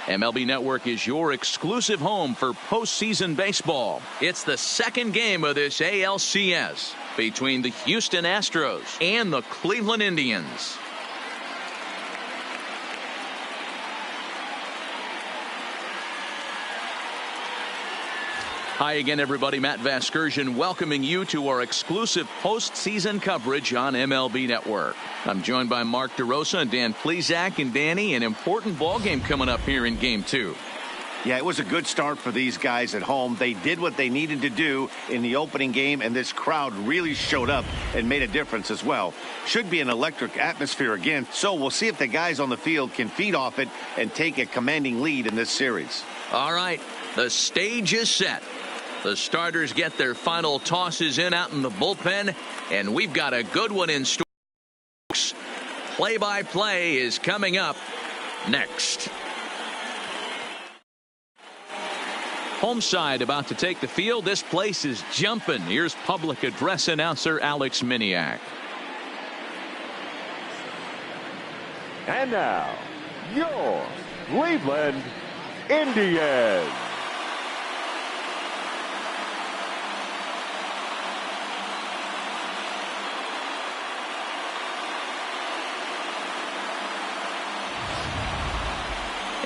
MLB Network is your exclusive home for postseason baseball. It's the second game of this ALCS between the Houston Astros and the Cleveland Indians. Hi again, everybody. Matt Vasgersian welcoming you to our exclusive postseason coverage on MLB Network. I'm joined by Mark DeRosa and Dan Plesac. And Danny, an important ball game coming up here in Game 2. Yeah, it was a good start for these guys at home. They did what they needed to do in the opening game, and this crowd really showed up and made a difference as well. Should be an electric atmosphere again, so we'll see if the guys on the field can feed off it and take a commanding lead in this series. All right, the stage is set. The starters get their final tosses in out in the bullpen, and we've got a good one in store. Play-by-play is coming up next. Home side about to take the field. This place is jumping. Here's public address announcer Alex Miniak. And now, your Cleveland Indians.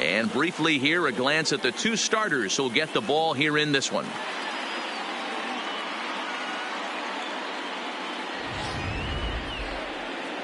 And briefly here, a glance at the two starters who'll get the ball here in this one.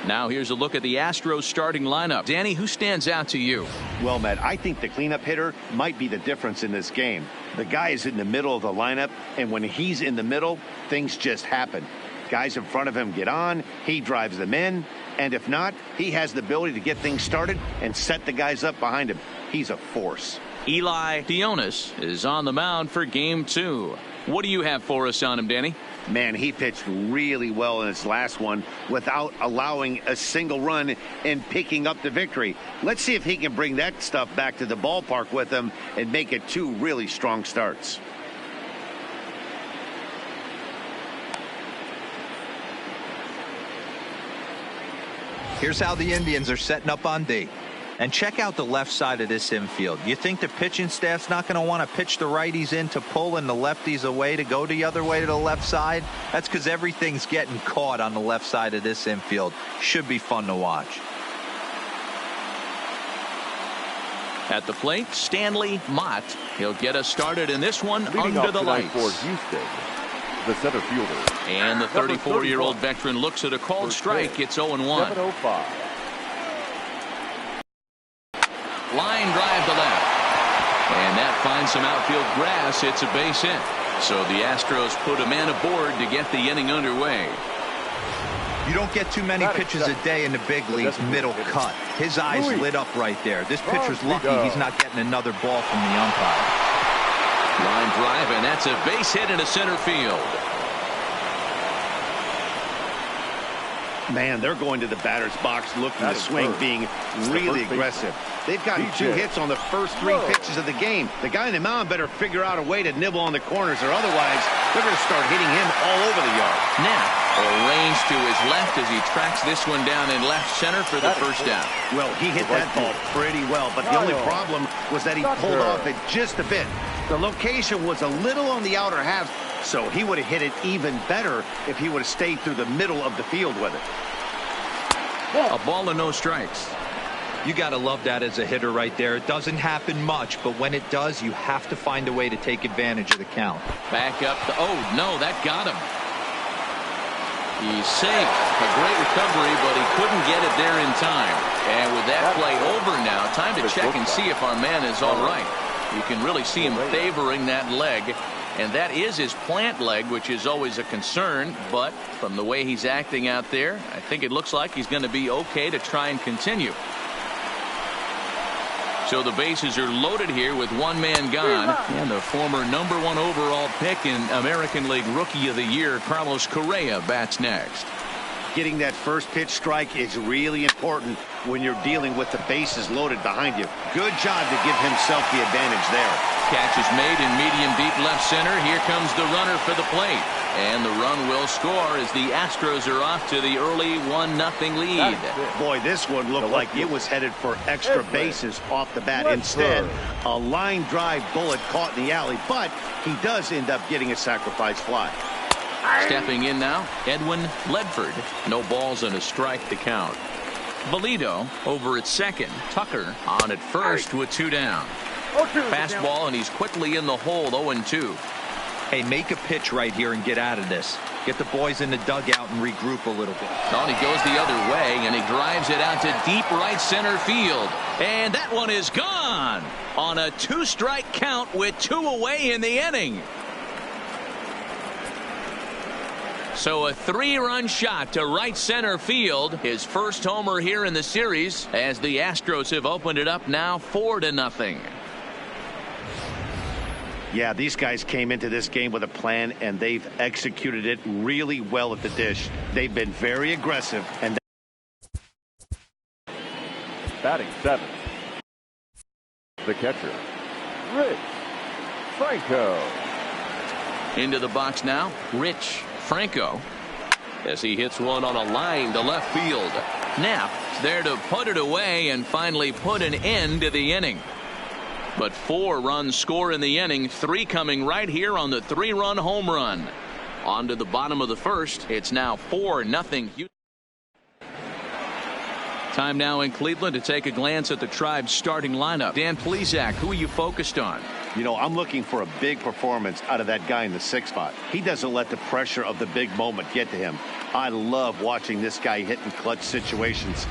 Now here's a look at the Astros starting lineup. Danny, who stands out to you? Well, Matt, I think the cleanup hitter might be the difference in this game. The guy is in the middle of the lineup, and when he's in the middle, things just happen. Guys in front of him get on, he drives them in, and if not, he has the ability to get things started and set the guys up behind him. He's a force. Eli Dionis is on the mound for Game 2. What do you have for us on him, Danny? Man, he pitched really well in his last one without allowing a single run and picking up the victory. Let's see if he can bring that stuff back to the ballpark with him and make it two really strong starts. Here's how the Indians are setting up on D. And check out the left side of this infield. You think the pitching staff's not going to want to pitch the righties in to pull and the lefties away to go the other way to the left side? That's because everything's getting caught on the left side of this infield. Should be fun to watch. At the plate, Stanley Mott. He'll get us started in this one under the lights. For Houston, the center fielder. And the 34-year-old veteran looks at a called strike. It's 0-1. 7:05. Line drive to left. And that finds some outfield grass. It's a base hit. So the Astros put a man aboard to get the inning underway. You don't get too many pitches a day in the big leagues middle cut. His eyes lit up right there. This pitcher's lucky he's not getting another ball from the umpire. Line drive, and that's a base hit into center field. Man, they're going to the batter's box looking to swing, being really aggressive. They've gotten 2 hits on the first 3 pitches of the game. The guy in the mound better figure out a way to nibble on the corners, or otherwise they're going to start hitting him all over the yard. Now, arranged to his left as he tracks this one down in left center for the first down. Well, he hit that ball pretty well, but the only problem was that he pulled off it just a bit. The location was a little on the outer half, so he would have hit it even better if he would have stayed through the middle of the field with it. A ball and no strikes. You got to love that as a hitter right there. It doesn't happen much, but when it does, you have to find a way to take advantage of the count. Back up. Oh, no, that got him. He's safe. A great recovery, but he couldn't get it there in time. And with that play over now, time to check and see if our man is all right. You can really see him favoring that leg. And that is his plant leg, which is always a concern. But from the way he's acting out there, I think it looks like he's going to be okay to try and continue. So the bases are loaded here with one man gone. And the former #1 overall pick in American League Rookie of the Year, Carlos Correa, bats next. Getting that first pitch strike is really important. when you're dealing with the bases loaded behind you. Good job to give himself the advantage there. Catch is made in medium deep left center. Here comes the runner for the plate. And the run will score as the Astros are off to the early 1-0 lead. Boy, this one looked like it was headed for extra bases off the bat. Instead, a line drive bullet caught in the alley, but he does end up getting a sacrifice fly. Stepping in now, Edwin Ledford. No balls and a strike to count. Valito over at second. Tucker on at first with 2 down. Fastball, and he's quickly in the hole, 0-2. Hey, make a pitch right here and get out of this. Get the boys in the dugout and regroup a little bit. Oh, and he goes the other way, and he drives it out to deep right center field. And that one is gone on a 2-strike count with 2 away in the inning. So a 3-run shot to right center field. His first homer here in the series as the Astros have opened it up now 4-0. Yeah, these guys came into this game with a plan, and they've executed it really well at the dish. They've been very aggressive. And Batting 7th, the catcher, Rich Franco. Into the box now, Rich Franco, as he hits one on a line to left field. Knapp there to put it away and finally put an end to the inning. But 4 runs score in the inning, 3 coming right here on the 3-run home run. On to the bottom of the first. It's now 4-0. Time now in Cleveland to take a glance at the Tribe's starting lineup. Dan Plesac, who are you focused on? you know, I'm looking for a big performance out of that guy in the 6th spot. He doesn't let the pressure of the big moment get to him. I love watching this guy hit in clutch situations.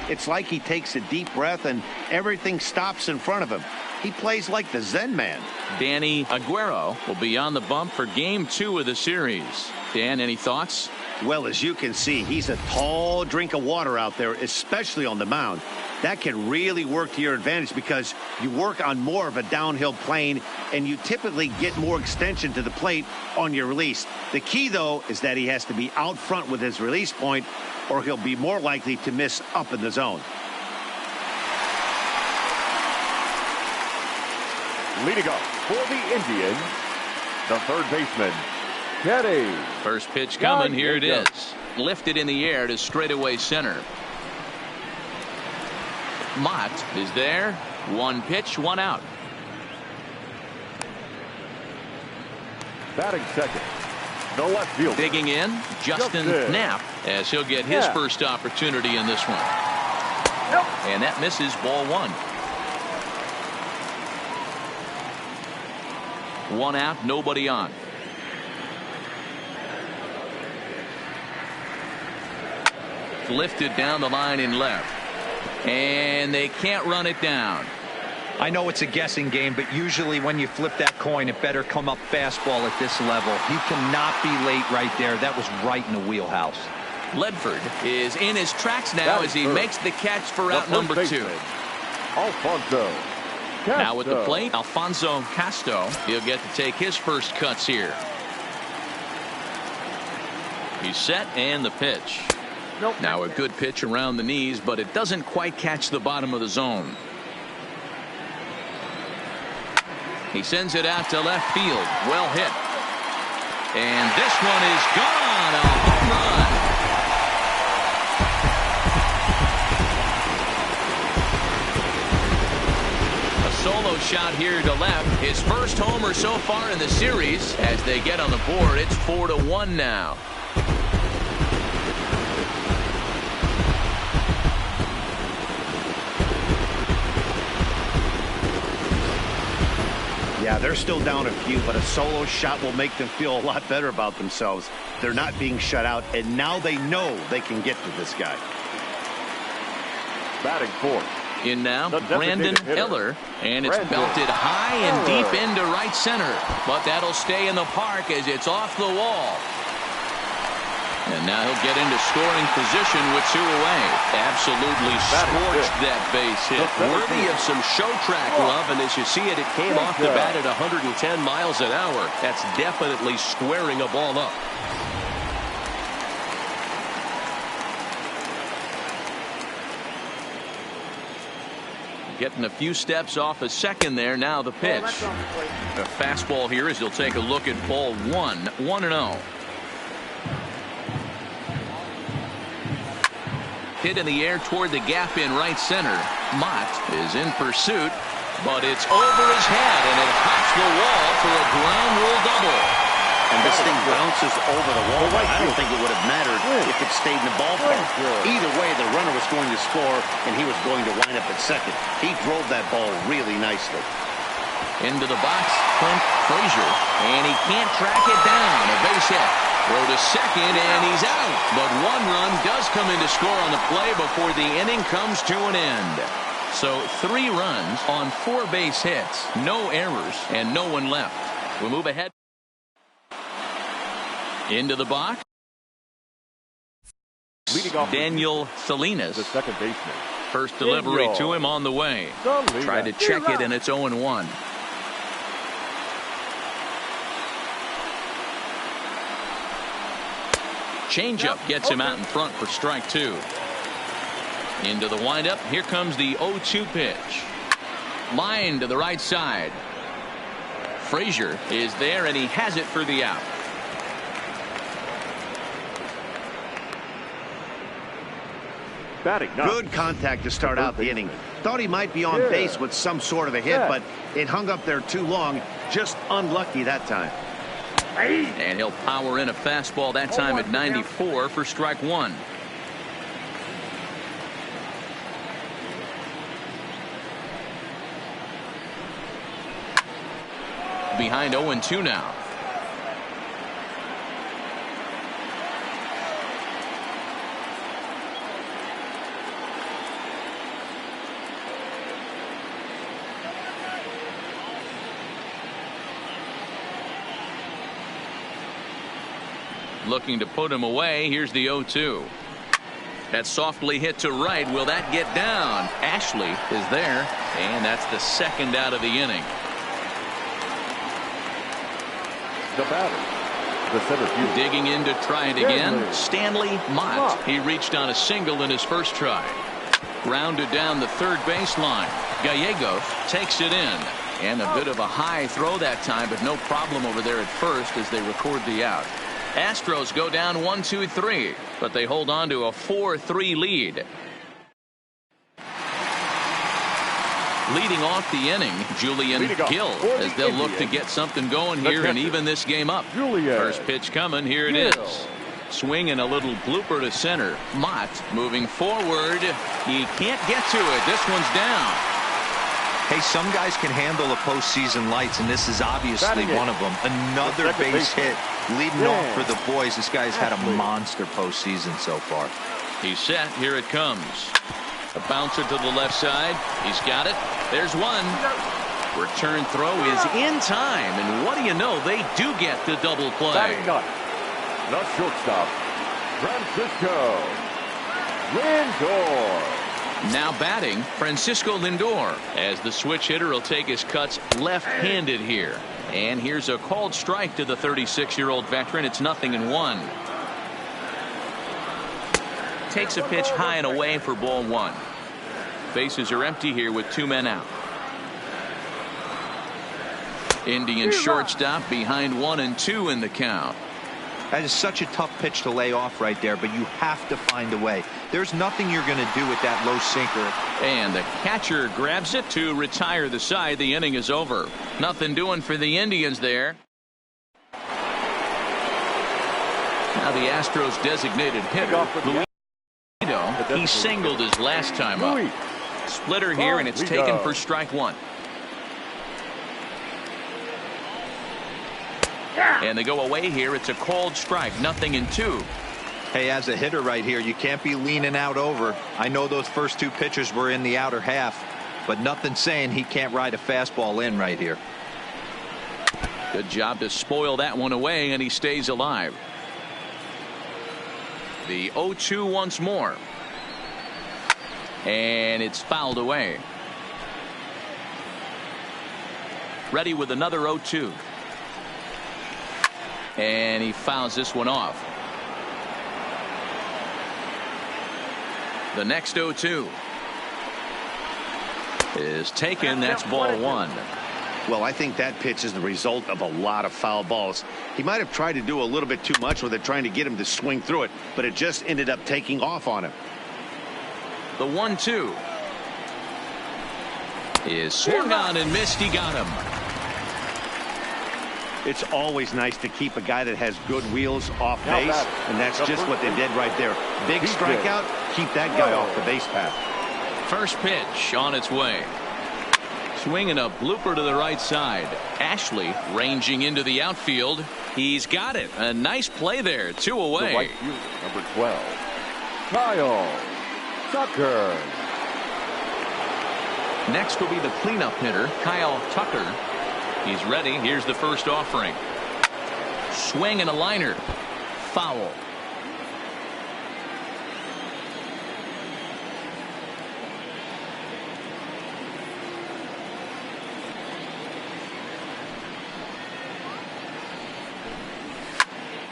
It's like he takes a deep breath and everything stops in front of him. He plays like the Zen man. Danny Aguero will be on the bump for Game 2 of the series. Dan, any thoughts? Well, as you can see, he's a tall drink of water out there, especially on the mound. That can really work to your advantage because you work on more of a downhill plane and you typically get more extension to the plate on your release. The key, though, is that he has to be out front with his release point or he'll be more likely to miss up in the zone. Leading up for the Indians, the third baseman, Kenny. First pitch coming. Here it is. Lifted in the air to straightaway center. Mott is there. One pitch, one out. Batting second, the left fielder. Digging in, Justin Knapp, as he'll get his first opportunity in this one. And that misses, ball one. One out, nobody on. Lifted down the line in left. And they can't run it down. I know it's a guessing game, but usually when you flip that coin, it better come up fastball at this level. He cannot be late right there. That was right in the wheelhouse. Ledford is in his tracks now as he makes the catch for out number 2. Alfonso Casto. Now at the plate, Alfonso Casto. He'll get to take his first cuts here. He's set and the pitch. Now a good pitch around the knees, but it doesn't quite catch the bottom of the zone. He sends it out to left field. Well hit. And this one is gone. A home run. A solo shot here to left. His first homer so far in the series. As they get on the board, it's 4-1 now. Yeah, they're still down a few, but a solo shot will make them feel a lot better about themselves. They're not being shut out, and now they know they can get to this guy. Batting fourth. In now, Brandon Eller, and it's belted high and deep into right center. But that'll stay in the park as it's off the wall. And now he'll get into scoring position with 2 away. Absolutely scorched that base hit. Worthy of some show track love, and as you see it, it came off the bat at 110 miles an hour. That's definitely squaring a ball up. Getting a few steps off a second there. Now the pitch. A fastball here as he'll take a look at ball 1-0. Hit in the air toward the gap in right center. Mott is in pursuit, but it's over his head, and it hops the wall for a ground rule double. And this thing bounces over the wall. I don't think it would have mattered if it stayed in the ballpark. Either way, the runner was going to score, and he was going to wind up at second. He drove that ball really nicely. Into the box, Clint Frazier, and he can't track it down. A base hit. Throw to second, and he's out. But one run does come in to score on the play before the inning comes to an end. So 3 runs on 4 base hits, no errors, and no one left. We'll move ahead. Into the box. Leading off Daniel Salinas. the second baseman. First delivery to him on the way. Tried to check it, and it's 0-1. Changeup gets him out in front for strike 2. Into the windup. Here comes the 0-2 pitch. Line to the right side. Frazier is there, and he has it for the out. Good contact to start out the inning. Thought he might be on base with some sort of a hit, but it hung up there too long. Just unlucky that time. And he'll power in a fastball that time at 94 for strike 1. Behind 0-2 now. Looking to put him away. Here's the 0-2. That's softly hit to right. Will that get down? Ashley is there, and that's the second out of the inning. The batter, the center fielder. Digging in to try it again. Stanley Mott. He reached on a single in his first try. Grounded down the third baseline. Gallegos takes it in. And a bit of a high throw that time, but no problem over there at first as they record the out. Astros go down 1-2-3, but they hold on to a 4-3 lead. Leading off the inning, Julian Gill, as they'll look to get something going here and even this game up. First pitch coming, here it is. Swing and a little blooper to center. Mott moving forward. He can't get to it. This one's down. Hey, some guys can handle the postseason lights, and this is obviously one of them. Another base hit leading off for the boys. This guy's had a monster postseason so far. He's set. Here it comes. A bouncer to the left side. He's got it. There's one. Return throw is in time, and what do you know? They do get the double play. The shortstop, Francisco Lindor. Now batting, Francisco Lindor, as the switch hitter will take his cuts left-handed here. And here's a called strike to the 36-year-old veteran. It's 0-1. Takes a pitch high and away for ball 1. Bases are empty here with 2 men out. Indian shortstop behind 1 and 2 in the count. That is such a tough pitch to lay off right there, but you have to find a way. There's nothing you're going to do with that low sinker. And the catcher grabs it to retire the side. The inning is over. Nothing doing for the Indians there. Now the Astros designated hitter, Luis. He singled his last time up. Splitter here, and it's taken for strike 1. And they go away here. It's a called strike. 0-2. Hey, as a hitter right here, you can't be leaning out over. I know those first 2 pitches were in the outer half, but nothing saying he can't ride a fastball in right here. Good job to spoil that one away, and he stays alive. The 0-2 once more. And it's fouled away. Ready with another 0-2. And he fouls this one off. The next 0-2. is taken. That's ball one. Well, I think that pitch is the result of a lot of foul balls. He might have tried to do a little bit too much with it, trying to get him to swing through it, but it just ended up taking off on him. The 1-2 is swung on and missed. He got him. It's always nice to keep a guy that has good wheels off base, and that's just what they did right there. Big strikeout, keep that guy off the base path. First pitch on its way. Swinging a blooper to the right side. Ashley ranging into the outfield. He's got it. A nice play there. 2 away. The right fielder, number 12, Kyle Tucker. Next will be the cleanup hitter, Kyle Tucker. He's ready. Here's the first offering. Swing and a liner. Foul.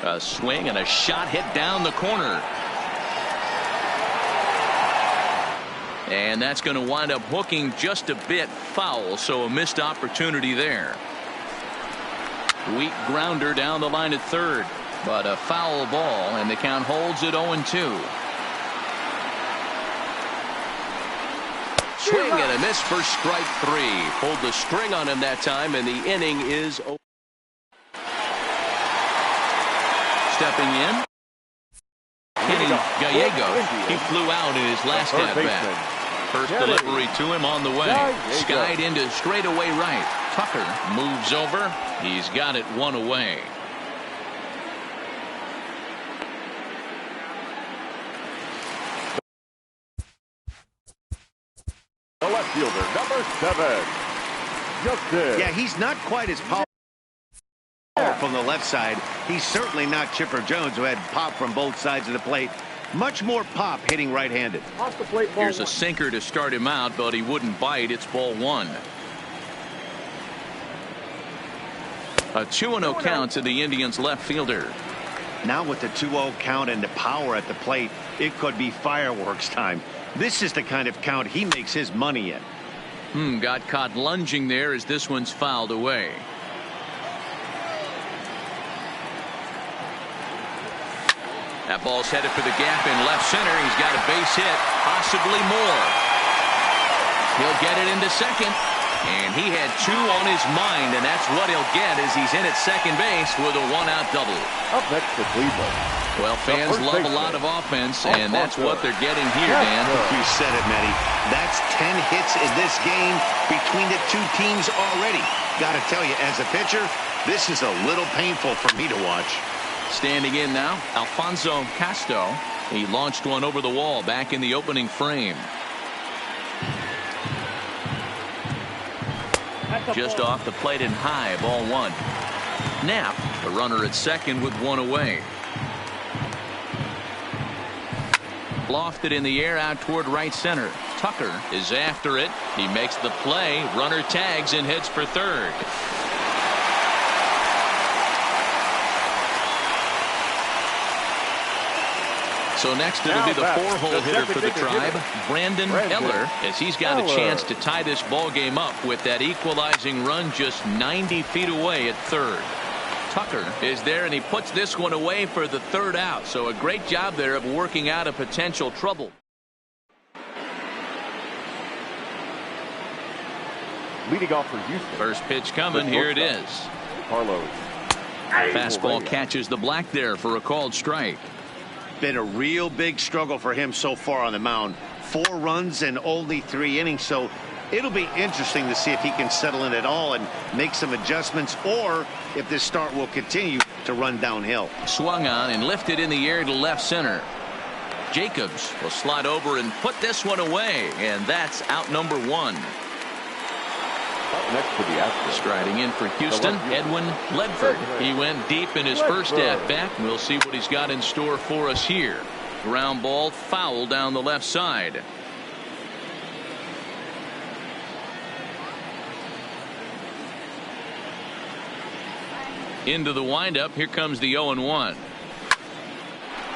A swing and a shot hit down the corner. And that's going to wind up hooking just a bit foul, so a missed opportunity there. Weak grounder down the line at third, but a foul ball, and the count holds at 0-2. Swing and a miss for strike 3. Pulled the string on him that time, and the inning is over. Stepping in, hitting Gallegos. He flew out in his last at bat. First delivery to him on the way. Skied into straightaway right. Tucker moves over. He's got it 1 away. The left fielder, number 7, Justin. Yeah, he's not quite as powerful from the left side. He's certainly not Chipper Jones, who had pop from both sides of the plate. Much more pop hitting right-handed. Here's a sinker to start him out, but he wouldn't bite. It's ball 1. A 2-0 count to the Indians left fielder. Now with the 2-0 count and the power at the plate, it could be fireworks time. This is the kind of count he makes his money in. Got caught lunging there as this one's fouled away. That ball's headed for the gap in left center. He's got a base hit, possibly more. He'll get it into second. And he had 2 on his mind, and that's what he'll get as he's in at second base with a 1-out double. Up next to Cleveland. Well, fans love a lot of offense, and that's what they're getting here, Dan. You said it, Matty. That's 10 hits in this game between the two teams already. Got to tell you, as a pitcher, this is a little painful for me to watch. Standing in now, Alfonso Casto. He launched one over the wall back in the opening frame. Just off the plate and high, ball 1. Knapp, the runner at second with 1 away. Lofted in the air out toward right center. Tucker is after it. He makes the play. Runner tags and heads for third. So next it'll be the 4-hole hitter for the Tribe, Brandon Eller, as he's got a chance to tie this ball game up with that equalizing run just 90 feet away at third. Tucker is there, and he puts this one away for the 3rd out. So a great job there of working out a potential trouble. Leading off for Houston. First pitch coming. Here it is. Carlos. Fastball catches the black there for a called strike. Been a real big struggle for him so far on the mound. 4 runs and only 3 innings, so it'll be interesting to see if he can settle in at all and make some adjustments, or if this start will continue to run downhill. Swung on and lifted in the air to left center. Jacobs will slide over and put this one away, and that's out number 1. Next to the Astros. Striding in for Houston, Edwin Ledford. He went deep in his first at-bat. We'll see what he's got in store for us here. Ground ball foul down the left side. Into the windup. Here comes the 0-1.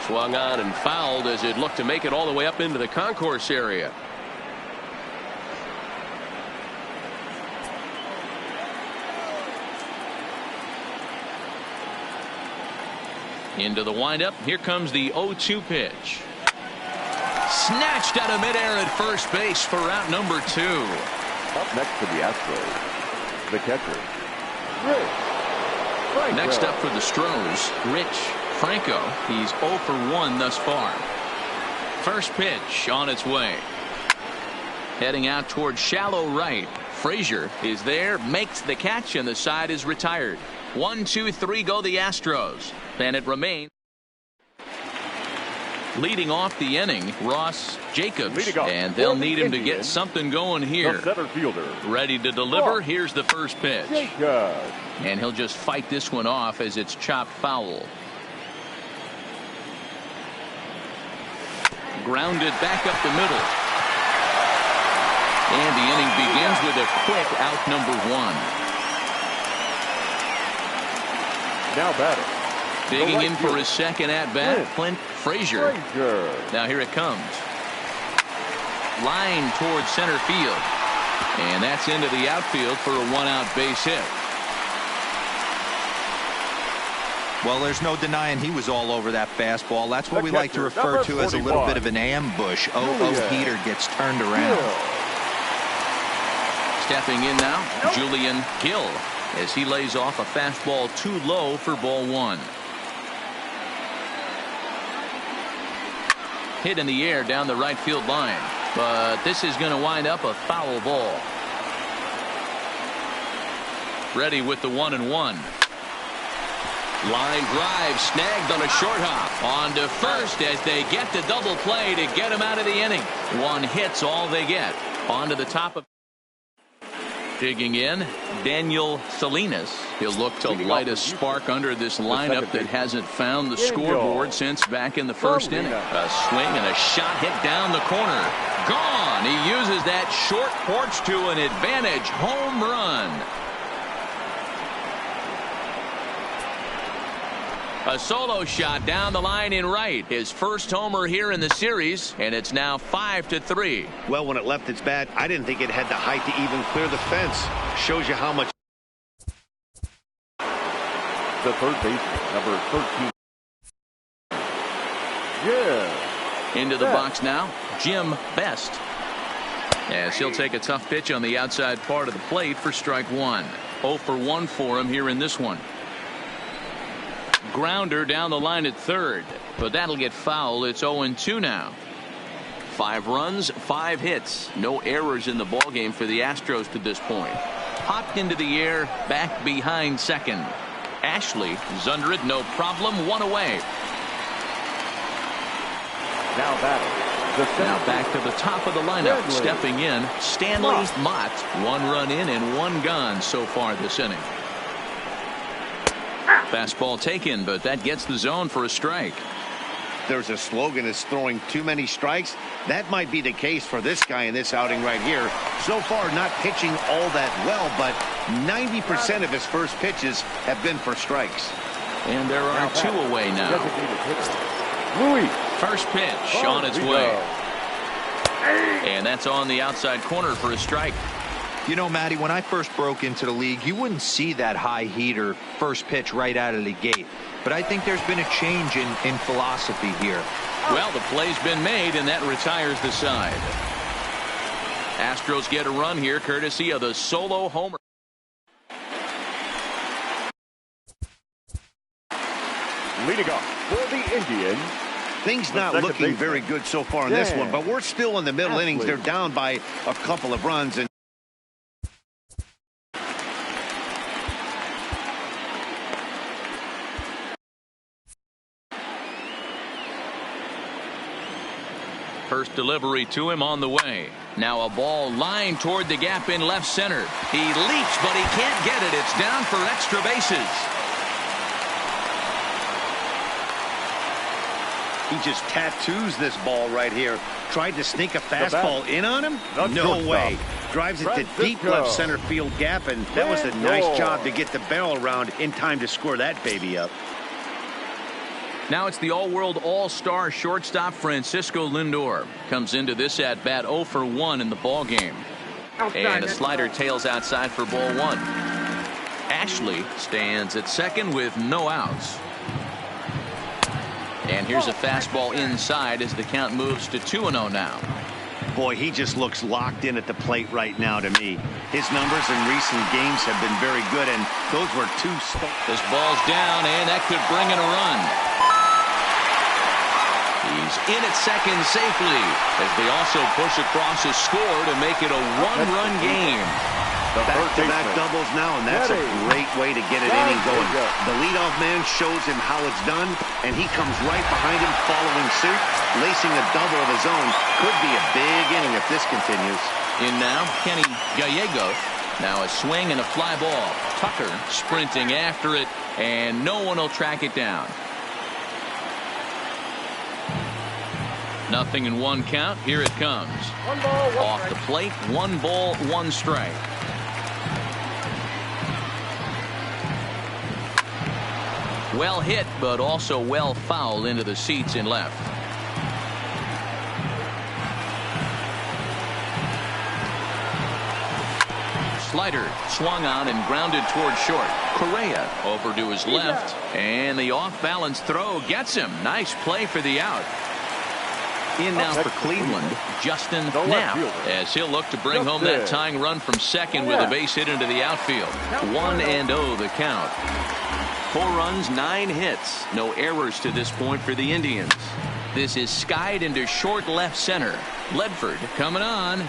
Swung on and fouled as it looked to make it all the way up into the concourse area. Into the windup. Here comes the 0-2 pitch. Snatched out of midair at first base for out number 2. Up next for the Astros, the catcher, Rich Franco. Next up for the Stros, Rich Franco. He's 0 for 1 thus far. First pitch on its way. Heading out towards shallow right. Frazier is there, makes the catch, and the side is retired. 1, 2, 3 go the Astros. And it remains. Leading off the inning, Ross Jacobs, and they'll need him to get something going here. The center fielder. Ready to deliver. Here's the first pitch. Jacobs. And he'll just fight this one off as it's chopped foul. Grounded back up the middle. And the inning begins with a quick out number 1. Now batting. Digging in for his second at-bat, Clint Frazier. Now here it comes. Line towards center field. And that's into the outfield for a 1-out base hit. Well, there's no denying he was all over that fastball. That's what we like to refer to as a little bit of an ambush. Heater gets turned around. Stepping in now, Julian Gill, as he lays off a fastball too low for ball 1. Hit in the air down the right field line, but this is going to wind up a foul ball. Ready with the 1-1. Line drive snagged on a short hop. On to first as they get the double play to get him out of the inning. 1 hit's all they get. On to the top of. Digging in, Daniel Salinas. He'll look to light a spark under this lineup that hasn't found the scoreboard since back in the first inning. A swing and a shot hit down the corner. Gone. He uses that short porch to an advantage home run. A solo shot down the line in right. His first homer here in the series, and it's now 5-3. Well, when it left its bat, I didn't think it had the height to even clear the fence. Shows you how much. The third baseman, number 13. Yeah. Into the box now, Jim Best. As he'll take a tough pitch on the outside part of the plate for strike 1. 0 for 1 for him here in this one. Grounder down the line at third, but that'll get foul. It's 0-2 now. 5 runs, 5 hits, no errors in the ballgame for the Astros to this point. Popped into the air, back behind second. Ashley is under it, no problem. 1 away. Now batting. Now back to the top of the lineup. Stepping in, Stanley Mott. 1 run in and 1 gone so far this inning. Fastball taken, but that gets the zone for a strike. There's a slogan that's throwing too many strikes. That might be the case for this guy in this outing right here. So far, not pitching all that well, but 90% of his first pitches have been for strikes. And there are 2 away now. First pitch on its way. And that's on the outside corner for a strike. You know, Matty, when I first broke into the league, you wouldn't see that high heater first pitch right out of the gate. But I think there's been a change in philosophy here. Well, the play's been made, and that retires the side. Astros get a run here, courtesy of the solo homer. Leading off for the Indians. Things not looking very good so far in this one, but we're still in the middle innings. They're down by a couple of runs, and first delivery to him on the way. Now a ball lined toward the gap in left center. He leaps, but he can't get it. It's down for extra bases. he just tattoos this ball right here. Tried to sneak a fastball in on him? No way. Drives it to deep left center field gap, and that was a nice job to get the barrel around in time to score that baby up. Now it's the all-world all-star shortstop Francisco Lindor. Comes into this at-bat 0 for 1 in the ballgame. And a slider tails outside for ball 1. Ashley stands at second with no outs. And here's a fastball inside as the count moves to 2-0 now. Boy, he just looks locked in at the plate right now to me. His numbers in recent games have been very good, and those were two. This ball's down, and that could bring in a run. He's in at second safely as they also push across a score to make it a one-run game. Back-to-back doubles now, and that's a great way to get an inning going. The leadoff man shows him how it's done, and he comes right behind him following suit, lacing a double of his own. Could be a big inning if this continues. In now, Kenny Gallegos. Now a swing and a fly ball. Tucker sprinting after it, and no one will track it down. Nothing in one count. Here it comes. Off the plate, 1 ball, 1 strike. Well hit, but also well fouled into the seats in left. Slider swung on and grounded toward short. Correa over to his left, and the off-balance throw gets him. Nice play for the out. In now for Cleveland, Justin Knapp, as he'll look to bring home that tying run from second with a base hit into the outfield. 1-0 the count. 4 runs, 9 hits. No errors to this point for the Indians. This is skied into short left center. Ledford coming on.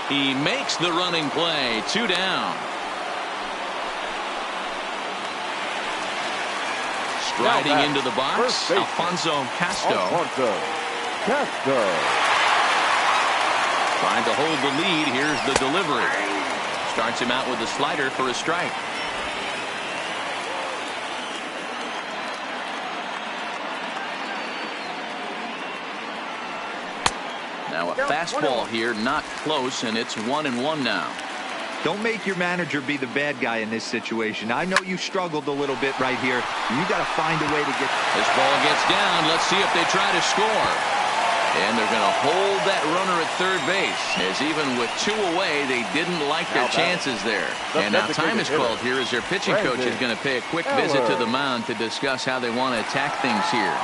He makes the running play. 2 down. Striding into the box, Alfonso Castro. Trying to hold the lead. Here's the delivery. Starts him out with a slider for a strike. Now a fastball here, not close, and it's 1-1 now. Don't make your manager be the bad guy in this situation. I know you struggled a little bit right here. You got to find a way to get. This ball gets down. Let's see if they try to score. And they're going to hold that runner at third base, as even with 2 away, they didn't like their chances there. And now time is called here as their pitching coach is going to pay a quick visit to the mound to discuss how they want to attack things here.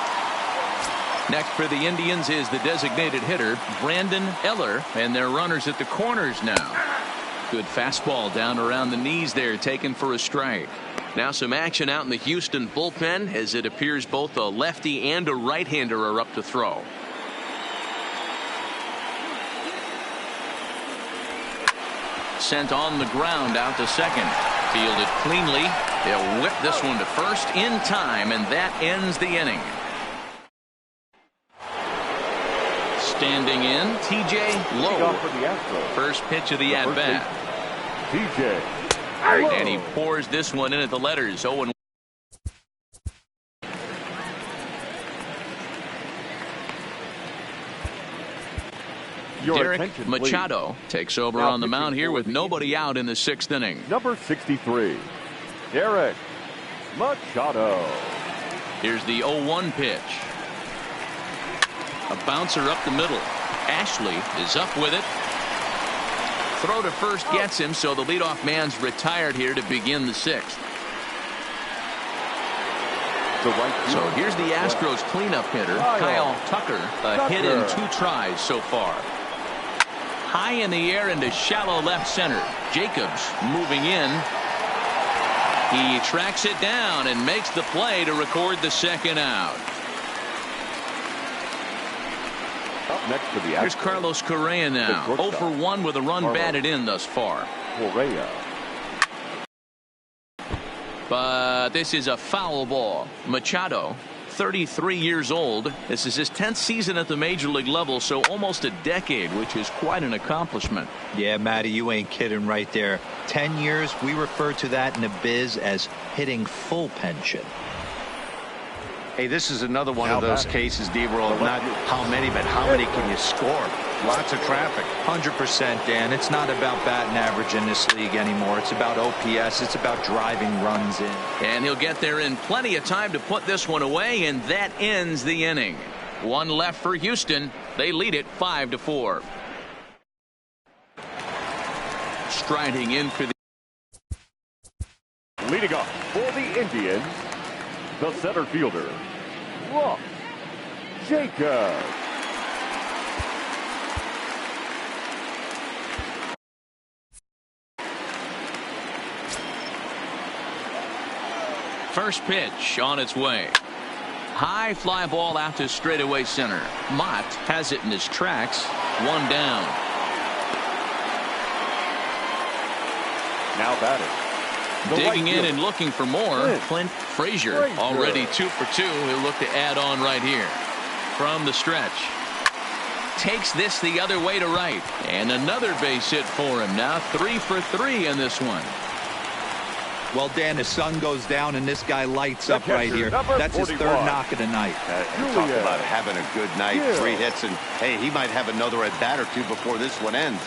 Next for the Indians is the designated hitter, Brandon Eller, and their runners at the corners now. Good fastball down around the knees there, taken for a strike. Now some action out in the Houston bullpen, as it appears both a lefty and a right-hander are up to throw. Sent on the ground out to second. Fielded cleanly. They'll whip this one to first in time, and that ends the inning. Standing in, T.J. Lowe. First pitch of the at-bat. T.J. And he pours this one in at the letters. 0-1. Derek Machado takes over on the mound here with nobody out in the 6th inning. Number 63, Derek Machado. Here's the 0-1 pitch. A bouncer up the middle. Ashley is up with it. Throw to first gets him, so the leadoff man's retired here to begin the 6th. So here's the Astros cleanup hitter, Kyle Tucker, a hit in 2 tries so far. High in the air into shallow left center. Jacobs moving in. He tracks it down and makes the play to record the 2nd out. Up next for the Astros. Here's Carlos Correa now. 0 for 1 with a run batted in thus far. Correa. But this is a foul ball. Machado, 33 years old. This is his 10th season at the major league level, so almost a decade, which is quite an accomplishment. Yeah, Matty, you ain't kidding right there. 10 years, we refer to that in the biz as hitting full pension. Hey, this is another one of those cases, D-Roll, not how many, but how many can you score? Lots of traffic. 100%, Dan. It's not about batting average in this league anymore. It's about OPS. It's about driving runs in. And he'll get there in plenty of time to put this one away, and that ends the inning. 1 left for Houston. They lead it 5-4. Striding in for the leading off for the Indians, the center fielder, Ross Jacobs. First pitch on its way. High fly ball out to straightaway center. Mott has it in his tracks. One down. Now batting. Digging in and looking for more. Clint Frazier already 2 for 2. He'll look to add on right here. From the stretch. Takes this the other way to right. And another base hit for him. Now 3 for 3 in this one. Well, Dan, the sun goes down and this guy lights up right here. That's his 3rd knock of the night. Talk about having a good night. 3 hits, and hey, he might have another at bat or 2 before this one ends.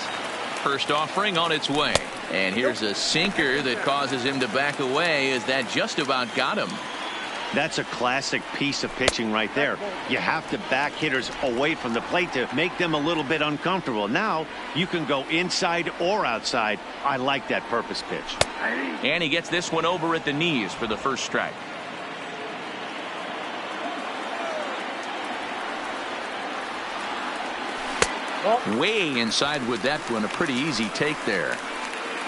First offering on its way. And here's a sinker that causes him to back away as that just about got him. That's a classic piece of pitching right there. You have to back hitters away from the plate to make them a little bit uncomfortable. Now you can go inside or outside. I like that purpose pitch. And he gets this one over at the knees for the first strike. Way inside with that one. A pretty easy take there.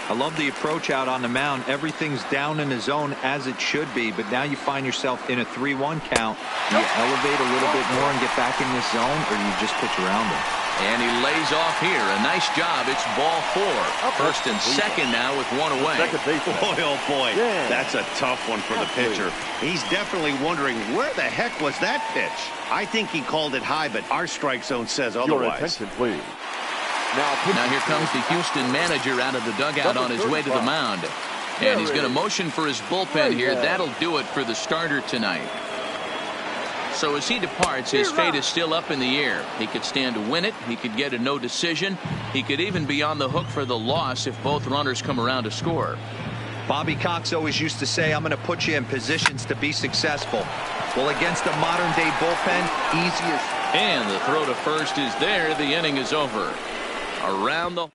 I love the approach out on the mound. Everything's down in the zone as it should be, but now you find yourself in a 3-1 count. Do you elevate a little bit more and get back in this zone, or do you just pitch around him? And he lays off here. A nice job. It's ball 4. First and second now with 1 away. Boy, oh boy, that's a tough one for the pitcher. He's definitely wondering where the heck was that pitch. I think he called it high, but our strike zone says otherwise. Your attention, please. Now here comes the Houston manager out of the dugout on his way to the mound. And he's going to motion for his bullpen here. That'll do it for the starter tonight. So as he departs, his fate is still up in the air. He could stand to win it. He could get a no decision. He could even be on the hook for the loss if both runners come around to score. Bobby Cox always used to say, I'm going to put you in positions to be successful. Well, against a modern-day bullpen, easiest. And the throw to first is there. The inning is over. Around the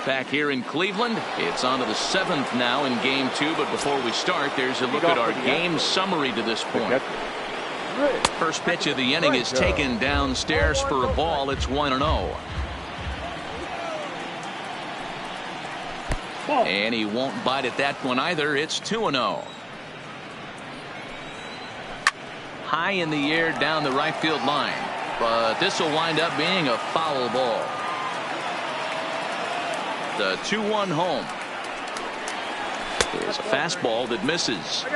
back here in Cleveland, it's on to the 7th now in game 2. But before we start, there's a look at our game summary to this point. First pitch of the inning is taken downstairs for a ball. It's 1-0. And he won't bite at that one either. It's 2-0. High in the air down the right field line. But this will wind up being a foul ball. The 2-1 home. Here's a fastball that misses.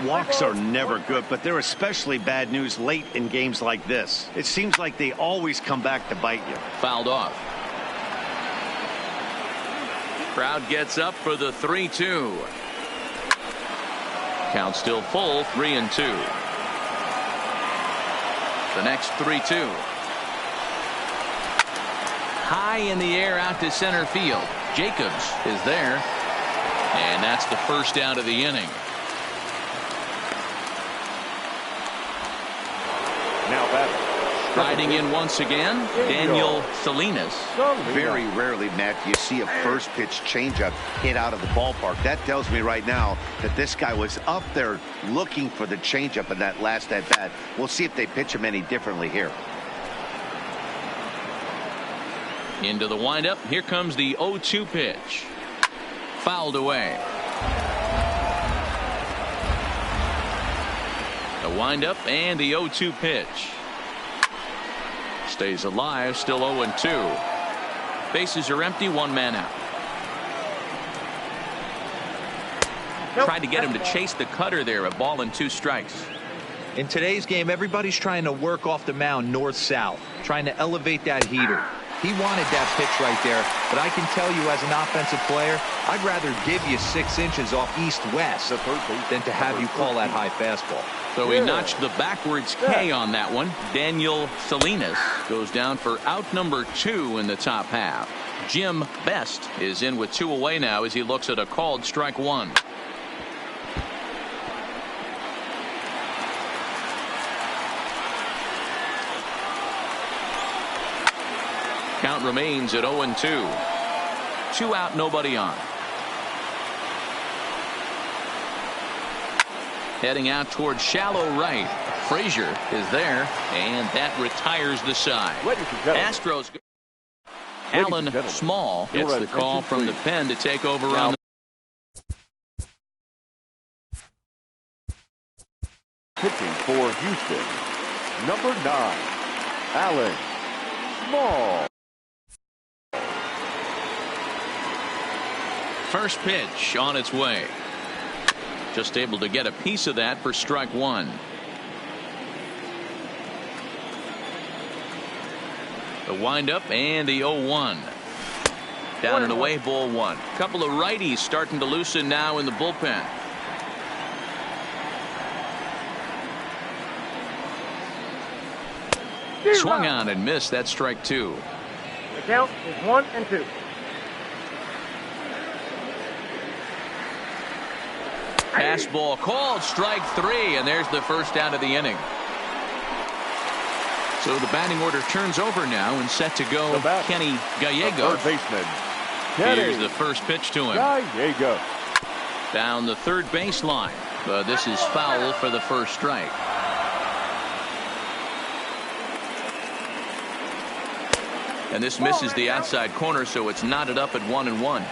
Walks are never good, but they're especially bad news late in games like this. It seems like they always come back to bite you. Fouled off. Crowd gets up for the 3-2. Count still full, 3-2. The next 3-2. High in the air out to center field. Jacobs is there. And that's the first out of the inning. Now batting. Riding in once again, Daniel Salinas. Very rarely, Matt, you see a first pitch changeup hit out of the ballpark. That tells me right now that this guy was up there looking for the changeup in that last at bat. We'll see if they pitch him any differently here. Into the windup. Here comes the 0-2 pitch. Fouled away. The windup and the 0-2 pitch. Stays alive, still 0-2. Bases are empty, 1 man out. Tried to get him to chase the cutter there. A ball and 2 strikes. In today's game, everybody's trying to work off the mound north-south, trying to elevate that heater. He wanted that pitch right there, but I can tell you as an offensive player, I'd rather give you 6 inches off east-west than to have you call that high fastball. So he notched the backwards K on that one. Daniel Salinas goes down for out number 2 in the top half. Jim Best is in with 2 away now as he looks at a called strike 1. Count remains at 0-2. 2 out, nobody on. Heading out towards shallow right. Frazier is there, and that retires the side. Astros. Alan Small gets the call from the pen to take over on the pitching for Houston, number 9, Alan Small. first pitch on its way. Just able to get a piece of that for strike one. The windup and the 0-1. Down and away, ball one. Couple of righties starting to loosen now in the bullpen. Swung on and missed. That's strike two. The count is 1-2. Fastball called, strike three, and there's the first out of the inning. So the batting order turns over now and set to go. Kenny Gallego. Third baseman. Here's the first pitch to him. Gallego. Down the third baseline. This is foul for the first strike. And this misses the outside corner, so it's knotted up at 1-1.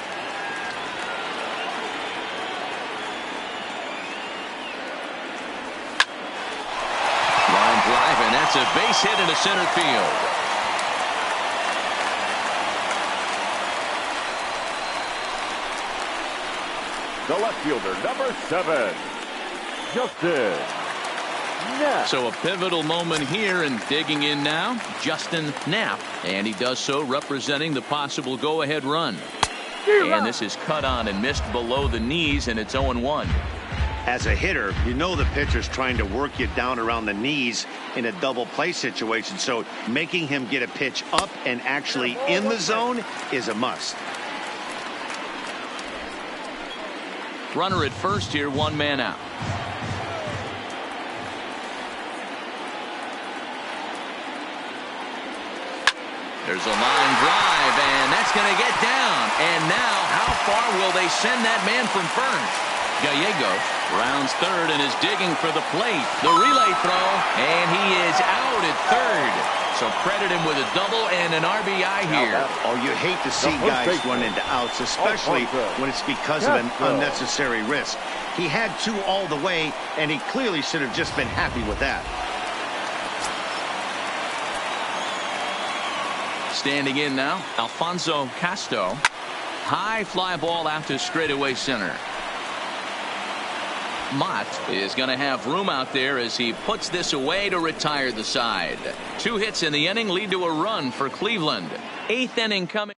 Line drive, and that's a base hit into center field. The left fielder, number 7, Justin Knapp. So a pivotal moment here, and digging in now, Justin Knapp, and he does so representing the possible go-ahead run. And this is cut on and missed below the knees, and it's 0-1. As a hitter, you know the pitcher's trying to work you down around the knees in a double play situation, so making him get a pitch up and actually in the zone is a must. Runner at first here, one man out. There's a line drive, and that's going to get down. And now, how far will they send that man from first? Gallego rounds third and is digging for the plate. The relay throw, and he is out at third. So credit him with a double and an RBI here. Oh, you hate to see guys run into outs, especially when it's because of an unnecessary risk. He had two all the way, and he clearly should have just been happy with that. Standing in now, Alfonso Casto. High fly ball out to straightaway center. Mott is going to have room out there as he puts this away to retire the side. 2 hits in the inning lead to a run for Cleveland. 8th inning coming.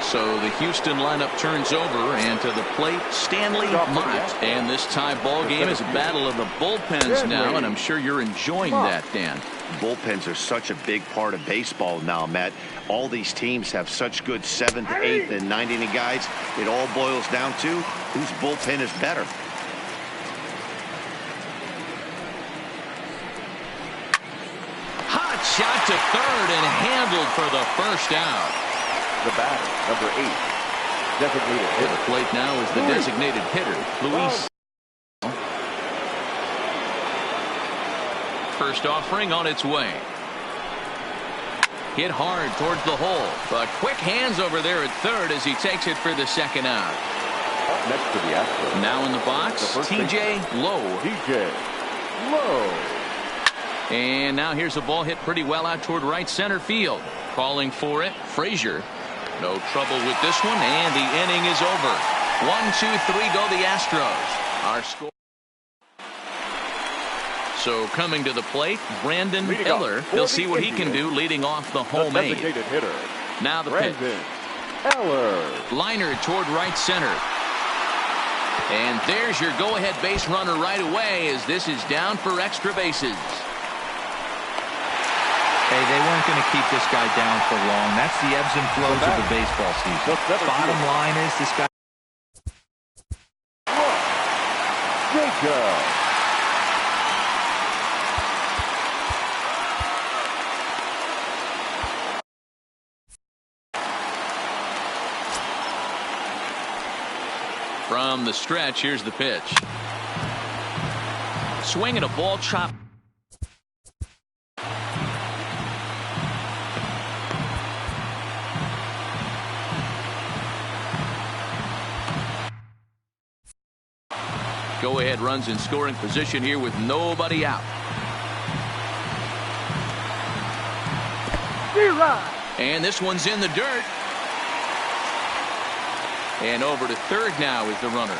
So the Houston lineup turns over, and to the plate, Stanley Mott. And this tie ball game is a battle of the bullpens now, and I'm sure you're enjoying that, Dan. Bullpens are such a big part of baseball now, Matt. All these teams have such good 7th, 8th, and 9th inning guys. It all boils down to whose bullpen is better. Hot shot to third and handled for the first out. The batter, number 8, designated hitter. The plate now is the designated hitter, Luis. First offering on its way. Hit hard towards the hole, but quick hands over there at third as he takes it for the second out. Up next to the Astros. Now in the box, TJ Lowe. TJ Lowe. And now here's a ball hit pretty well out toward right center field. Calling for it, Frazier. No trouble with this one, and the inning is over. 1-2-3 go the Astros. Our score. So coming to the plate, Brandon Miller. He'll see what he can do leading off the home eight. Hitter. Now the pitch. Eller. Liner toward right center. And there's your go-ahead base runner right away as this is down for extra bases. Hey, they weren't going to keep this guy down for long. That's the ebbs and flows of the baseball season. Bottom line is this guy. Jacob. From the stretch, here's the pitch. Swing and a ball chop. Go ahead runs in scoring position here with nobody out. And this one's in the dirt. And over to third now is the runner.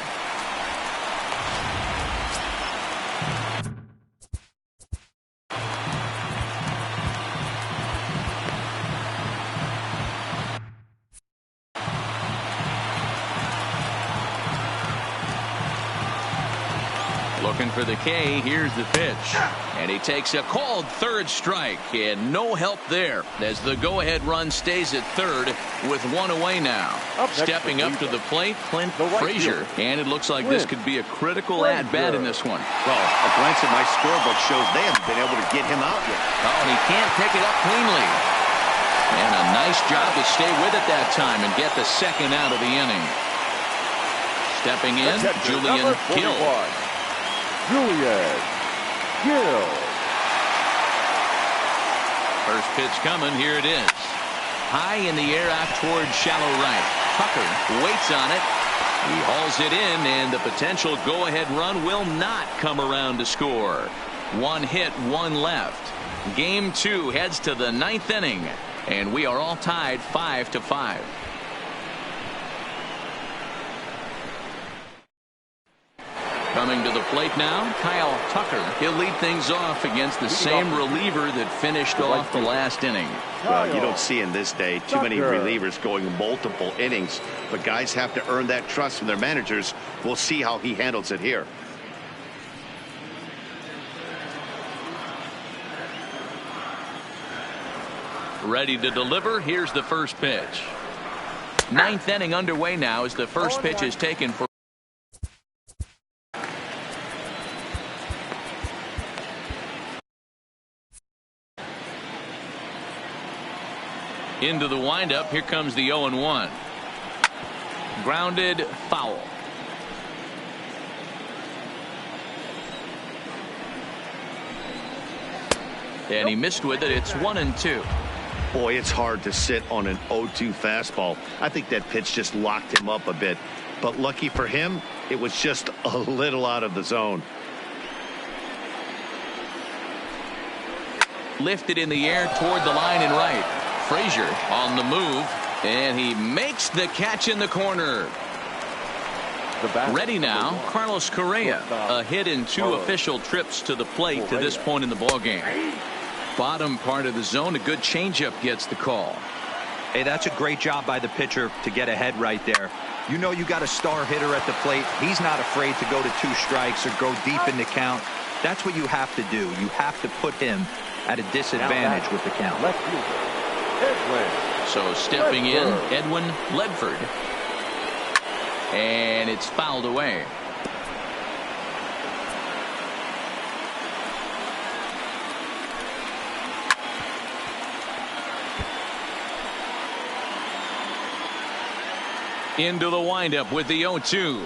Looking for the K. Here's the pitch. And he takes a called third strike. And no help there as the go-ahead run stays at third with one away now. Stepping up to the plate, Clint Frazier. And it looks like this could be a critical at-bat in this one. Well, a glance at my scorebook shows they haven't been able to get him out yet. Oh, and he can't pick it up cleanly. And a nice job to stay with it that time and get the second out of the inning. Stepping in, Julian Gill. Julian Gill. First pitch coming. Here it is. High in the air out towards shallow right. Tucker waits on it. He hauls it in, and the potential go-ahead run will not come around to score. One hit, one left. Game 2 heads to the 9th inning, and we are all tied 5-5. Coming to the plate now, Kyle Tucker. He'll lead things off against the same reliever that finished off the last inning. Well, you don't see in this day too many relievers going multiple innings, but guys have to earn that trust from their managers. We'll see how he handles it here. Ready to deliver. Here's the first pitch. 9th inning underway now as the first pitch is taken for into the windup. Here comes the 0-1. Grounded, foul. And he missed with it. It's 1-2. Boy, it's hard to sit on an 0-2 fastball. I think that pitch just locked him up a bit. But lucky for him, it was just a little out of the zone. Lifted in the air toward the line and right. Frazier on the move, and he makes the catch in the corner. Ready now, Carlos Correa. A hit in 2 official trips to the plate to this point in the ballgame. Bottom part of the zone, a good changeup gets the call. Hey, that's a great job by the pitcher to get ahead right there. You know you got a star hitter at the plate. He's not afraid to go to 2 strikes or go deep in the count. That's what you have to do. You have to put him at a disadvantage with the count. So stepping in, Edwin Ledford. And it's fouled away. Into the windup with the 0-2.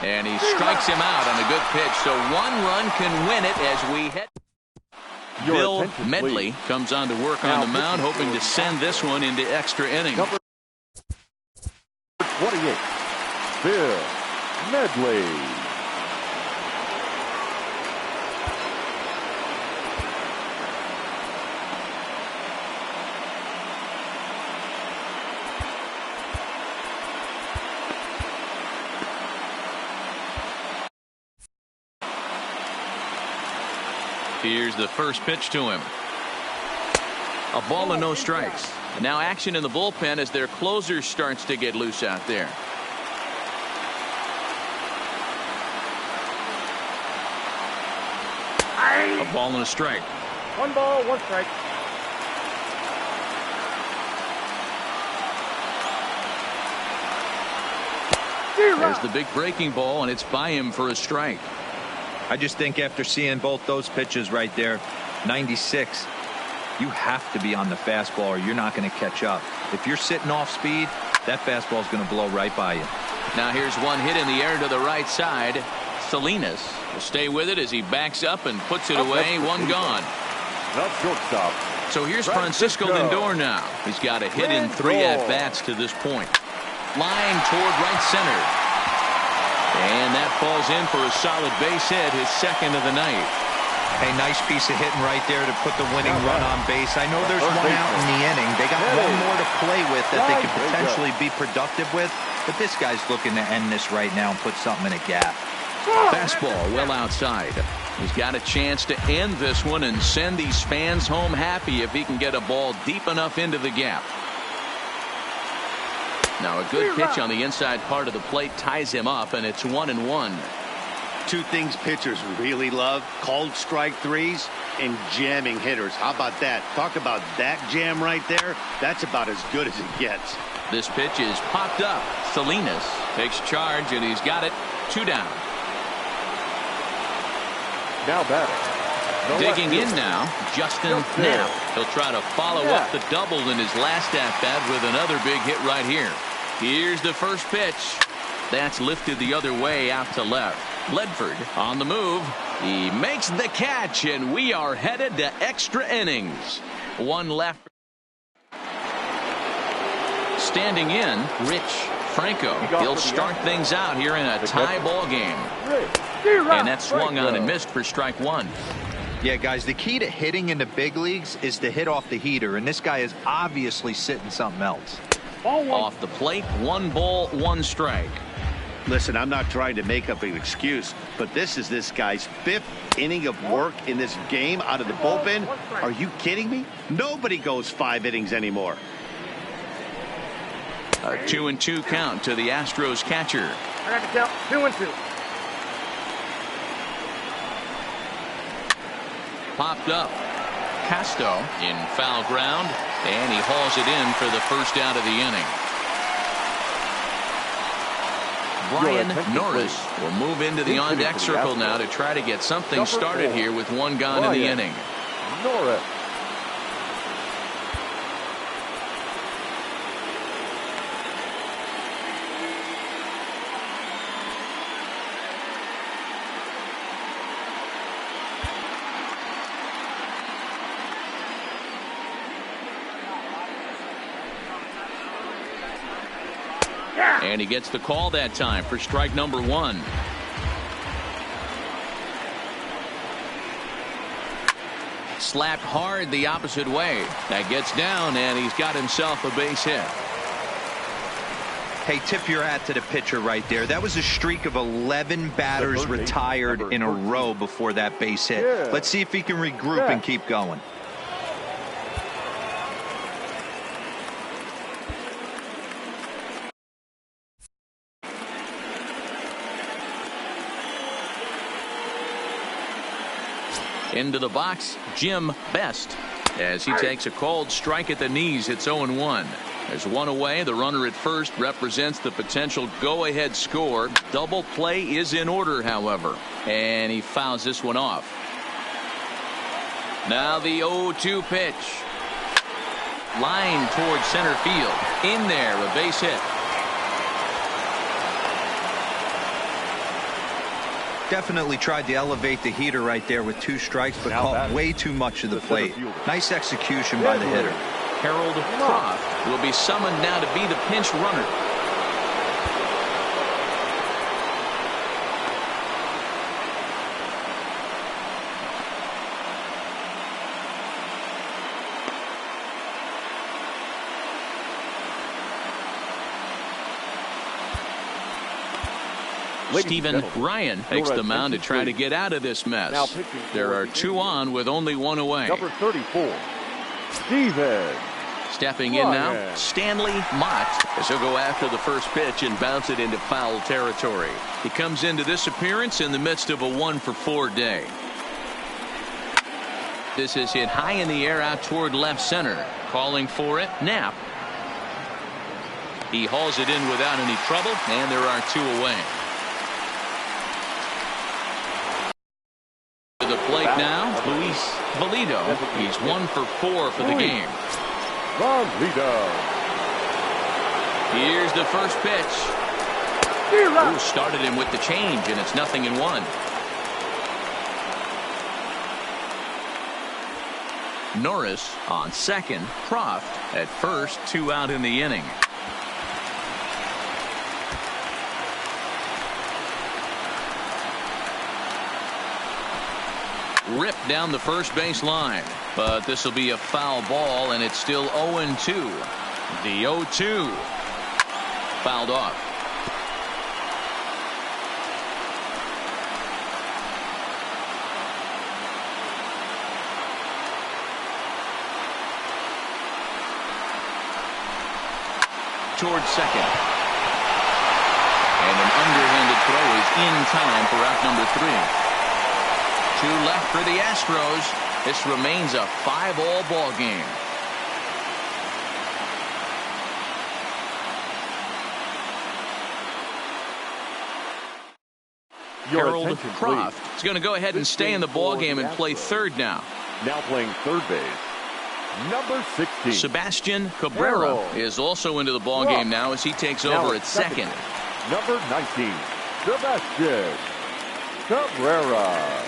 And he strikes him out on a good pitch. So 1 run can win it as we head. Bill Medley comes on to work on the mound, hoping to send this one into extra innings. Number 28, Bill Medley. Here's the first pitch to him. A ball and no strikes. Now action in the bullpen as their closer starts to get loose out there. A ball and a strike. 1 ball, 1 strike. There's the big breaking ball, and it's by him for a strike. I just think after seeing both those pitches right there, 96, you have to be on the fastball or you're not going to catch up. If you're sitting off speed, that fastball is going to blow right by you. Now here's one hit in the air to the right side. Salinas will stay with it as he backs up and puts it away. One gone. Not shortstop. So here's Francisco Lindor now. He's got a hit in 3 at-bats to this point. Line toward right center. And that falls in for a solid base hit, his second of the night. A nice piece of hitting right there to put the winning run on base. I know there's one out in the inning. They got one more to play with that they could potentially be productive with. But this guy's looking to end this right now and put something in a gap. Fastball well outside. He's got a chance to end this one and send these fans home happy if he can get a ball deep enough into the gap. Now a good pitch on the inside part of the plate ties him up, and it's 1-1. Two things pitchers really love: called strike threes and jamming hitters. How about that? Talk about that jam right there. That's about as good as it gets. This pitch is popped up. Salinas takes charge, and he's got it. 2 down. Now batting. Digging in now, Justin Knapp. He'll try to follow up the double in his last at-bat with another big hit right here. Here's the first pitch. That's lifted the other way out to left. Ledford on the move. He makes the catch, and we are headed to extra innings. One left. Standing in, Rich Franco. He'll start things out here in a tie ball game. And that swung on and missed for strike 1. Yeah, guys, the key to hitting in the big leagues is to hit off the heater, and this guy is obviously sitting something else. Off the plate, 1 ball, 1 strike. Listen, I'm not trying to make up an excuse, but this is this guy's 5th inning of work in this game out of the bullpen. Are you kidding me? Nobody goes 5 innings anymore. A 2-2 count to the Astros catcher. I got to count 2-2. Popped up. Casto in foul ground, and he hauls it in for the first out of the inning. Brian Norris will move into the on-deck circle now to try to get something started here with 1 gone in the inning. Norris. And he gets the call that time for strike number 1. Slapped hard the opposite way. That gets down, and he's got himself a base hit. Hey, tip your hat to the pitcher right there. That was a streak of 11 batters retired in a row before that base hit. Let's see if he can regroup and keep going. Into the box, Jim Best, as he takes a called strike at the knees. It's 0-1. There's one away. The runner at first represents the potential go-ahead score. Double play is in order, however, and he fouls this one off. Now the 0-2 pitch. Line towards center field. In there, a base hit. Definitely tried to elevate the heater right there with 2 strikes, but caught way too much of the plate. Nice execution by the hitter. Harold Croft will be summoned now to be the pinch runner. Steven Ryan takes the mound to try to get out of this mess. There are 2 on with only 1 away. Number 34, Steven. Stepping in now, Stanley Mott, as he'll go after the first pitch and bounce it into foul territory. He comes into this appearance in the midst of a 1-for-4 day. This is hit high in the air out toward left center. Calling for it, Knapp. He hauls it in without any trouble, and there are 2 away. To the plate now, Luis Valido. He's 1-for-4 for the game. Valido. Here's the first pitch. Who started him with the change, and it's 0-1. Norris on second. Croft at first. 2 out in the inning. Ripped down the first base line, but this will be a foul ball, and it's still 0-2. The 0-2 fouled off. Towards second, and an underhanded throw is in time for out number 3. 2 left for the Astros. This remains a 5-all ball game. Harold Croft is going to go ahead and stay in the ball game and play third now. Now playing third base, number 16. Sebastian Cabrera is also into the ball game now as he takes over at second. Number 19, Sebastian Cabrera.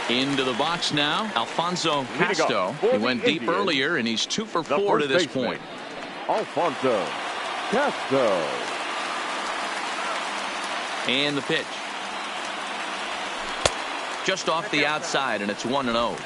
Into the box now, Alfonso Casto. He went deep earlier, and he's 2 for 4 to this point. Alfonso Casto. And the pitch. Just off the outside, and it's 1-0.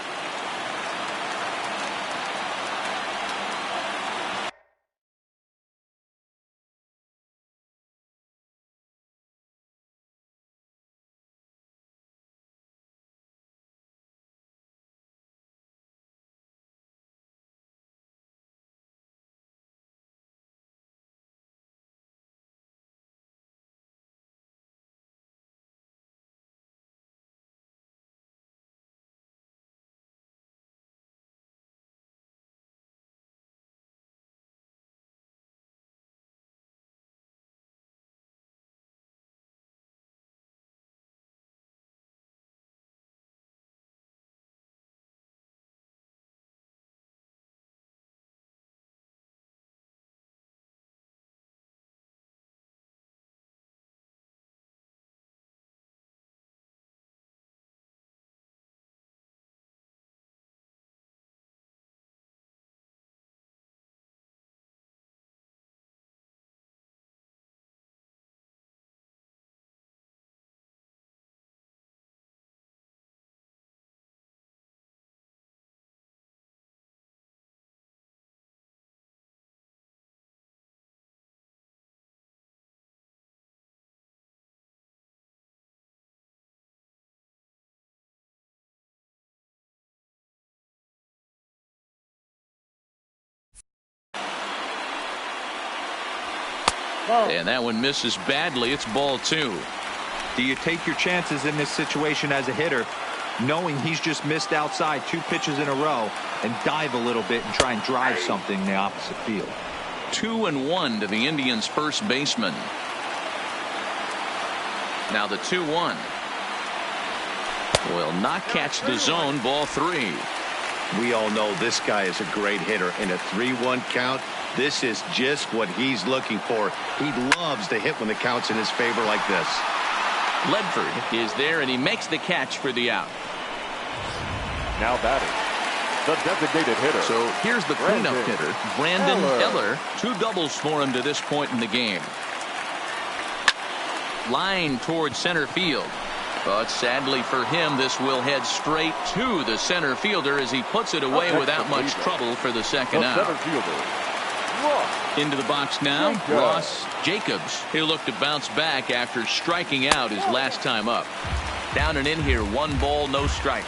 And that one misses badly. It's ball 2. Do you take your chances in this situation as a hitter, knowing he's just missed outside 2 pitches in a row, and dive a little bit and try and drive something in the opposite field? 2-1 to the Indians' first baseman. Now the 2-1 will not catch the zone. Ball 3. We all know this guy is a great hitter. In a 3-1 count, this is just what he's looking for. He loves to hit when the count's in his favor like this. Ledford is there, and he makes the catch for the out. Now batting, the designated hitter. So here's the cleanup hitter, Brandon Eller. 2 doubles for him to this point in the game. Line towards center field. But sadly for him, this will head straight to the center fielder as he puts it away without much trouble for the second out. Into the box now, Ross Jacobs. He'll look to bounce back after striking out his last time up. Down and in here, 1 ball, no strikes.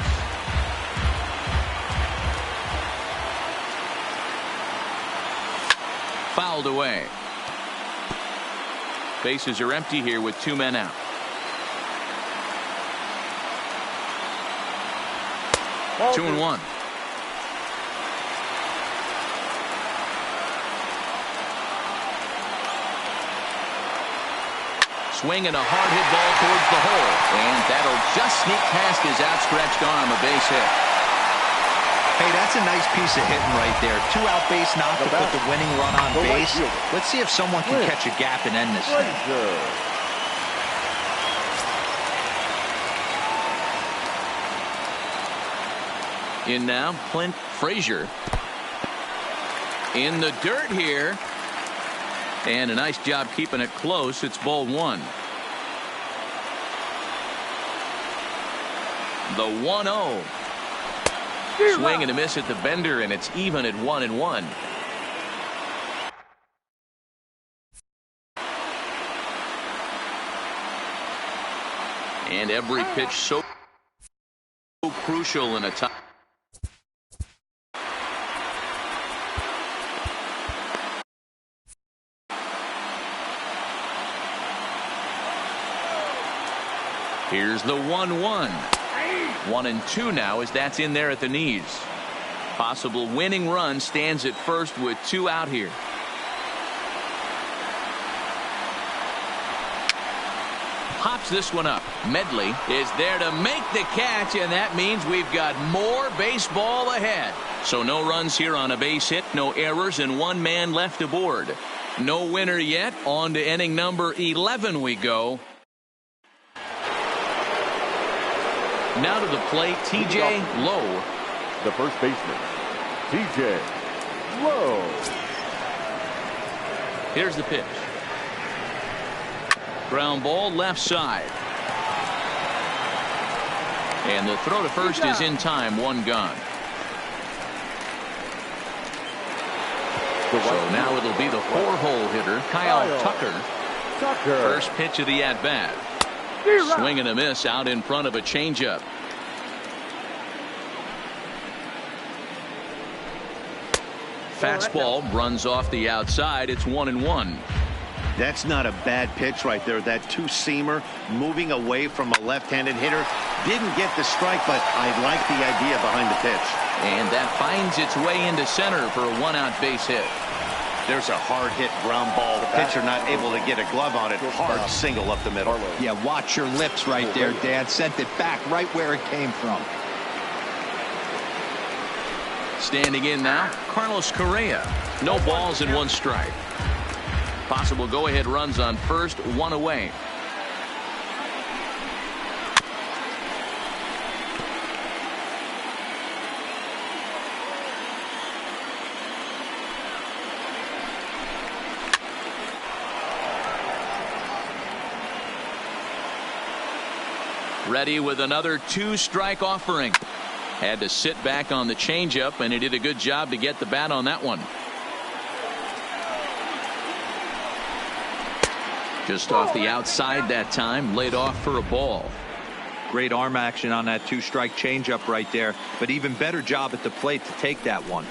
Fouled away. Bases are empty here with 2 men out. Ball 2-1. Swing and a hard hit ball towards the hole, and that'll just sneak past his outstretched arm. A base hit. Hey, that's a nice piece of hitting right there. 2-out base knock to put the winning run on base. Let's see if someone can catch a gap and end this thing. In now, Clint Frazier. In the dirt here. And a nice job keeping it close. It's ball one. The 1-0. Swing and a miss at the bender, and it's even at 1-1. And every pitch so crucial in a tie. Here's the 1-1. 1-2 now as that's in there at the knees. Possible winning run stands at first with 2 out here. Pops this one up. Medley is there to make the catch, and that means we've got more baseball ahead. So no runs here on a base hit, no errors, and 1 man left aboard. No winner yet. On to inning number 11 we go. Now to the plate, T.J. Lowe. The first baseman, T.J. Lowe. Here's the pitch. Ground ball left side. And the throw to first is in time. 1 gone. So now it'll be the 4-hole hitter, Kyle Tucker. First pitch of the at-bat. Swing and a miss out in front of a changeup. Fastball runs off the outside. It's 1-1. That's not a bad pitch right there. That 2-seamer moving away from a left-handed hitter. Didn't get the strike, but I like the idea behind the pitch. And that finds its way into center for a 1-out base hit. There's a hard hit ground ball. The pitcher not able to get a glove on it. Hard single up the middle. Yeah, watch your lips right there, Dad. Sent it back right where it came from. Standing in now, Carlos Correa. No balls and 1 strike. Possible go-ahead runs on first, 1 away. Ready with another 2-strike offering. Had to sit back on the changeup, and he did a good job to get the bat on that one. Just off the outside that time, laid off for a ball. Great arm action on that 2-strike changeup right there, but even better job at the plate to take that one.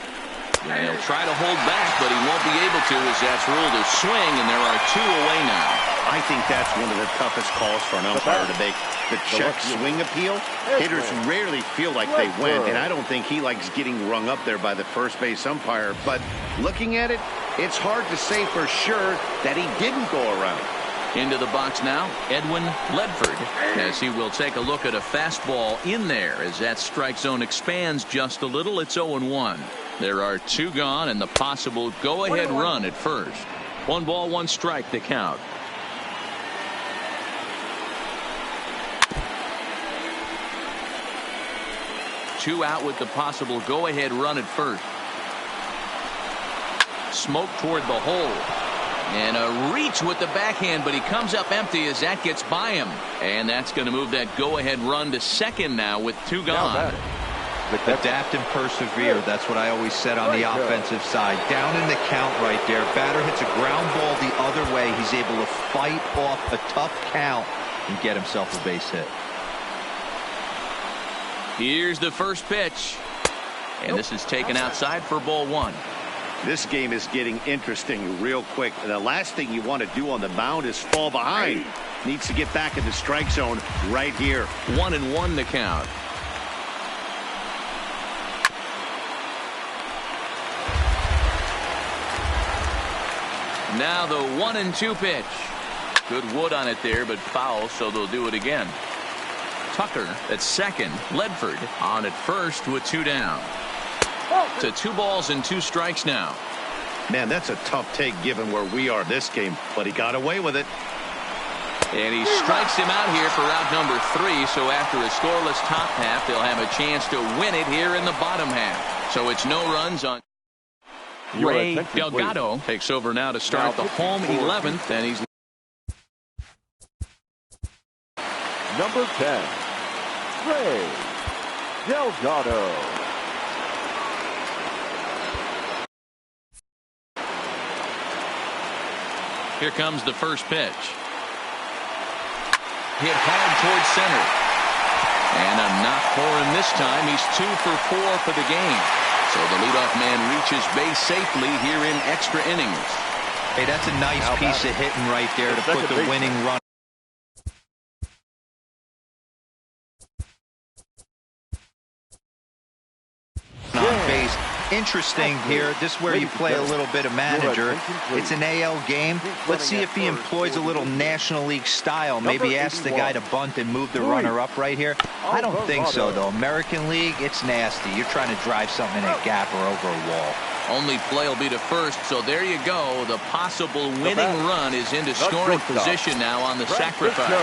And he'll try to hold back, but he won't be able to as that's ruled a swing, and there are 2 away now. I think that's one of the toughest calls for an umpire to make. The check swing appeal. Hitters rarely feel like they win, and I don't think he likes getting rung up there by the first base umpire. But looking at it, it's hard to say for sure that he didn't go around. Into the box now, Edwin Ledford, as he will take a look at a fastball in there as that strike zone expands just a little. It's 0-1. There are 2 gone and the possible go-ahead run at first. 1 ball, 1 strike to count. Two out with the possible go-ahead run at first. Smoke toward the hole. And a reach with the backhand, but he comes up empty as that gets by him. And that's going to move that go-ahead run to second now with 2 gone. Adapt and persevere. That's what I always said on the offensive side. Down in the count right there. Batter hits a ground ball the other way. He's able to fight off a tough count and get himself a base hit. Here's the first pitch. And this is taken outside for ball 1. This game is getting interesting real quick. The last thing you want to do on the mound is fall behind. Needs to get back in the strike zone right here. 1-1 the count. Now the 1-2 pitch. Good wood on it there, but foul, so they'll do it again. Tucker at second. Ledford on at first with 2 down. To 2 balls and 2 strikes now. Man, that's a tough take given where we are this game, but he got away with it. And he strikes him out here for out number 3. So after a scoreless top half, they'll have a chance to win it here in the bottom half. So it's no runs on. Ray Delgado takes over now to start the home 11th, and he's number 10, Ray Delgado. Here comes the first pitch. Hit hard towards center. And a knock for him this time. He's 2 for 4 for the game. So the leadoff man reaches base safely here in extra innings. Hey, that's a nice piece of hitting right there to put the winning run on base. Interesting here. This is where you play a little bit of manager. It's an AL game. Let's see if he employs a little National League style. Maybe ask the guy to bunt and move the runner up right here. I don't think so, though. American League, it's nasty. You're trying to drive something in a gap or over a wall. Only play will be to first, so there you go. The possible winning run is into scoring position now on the sacrifice. So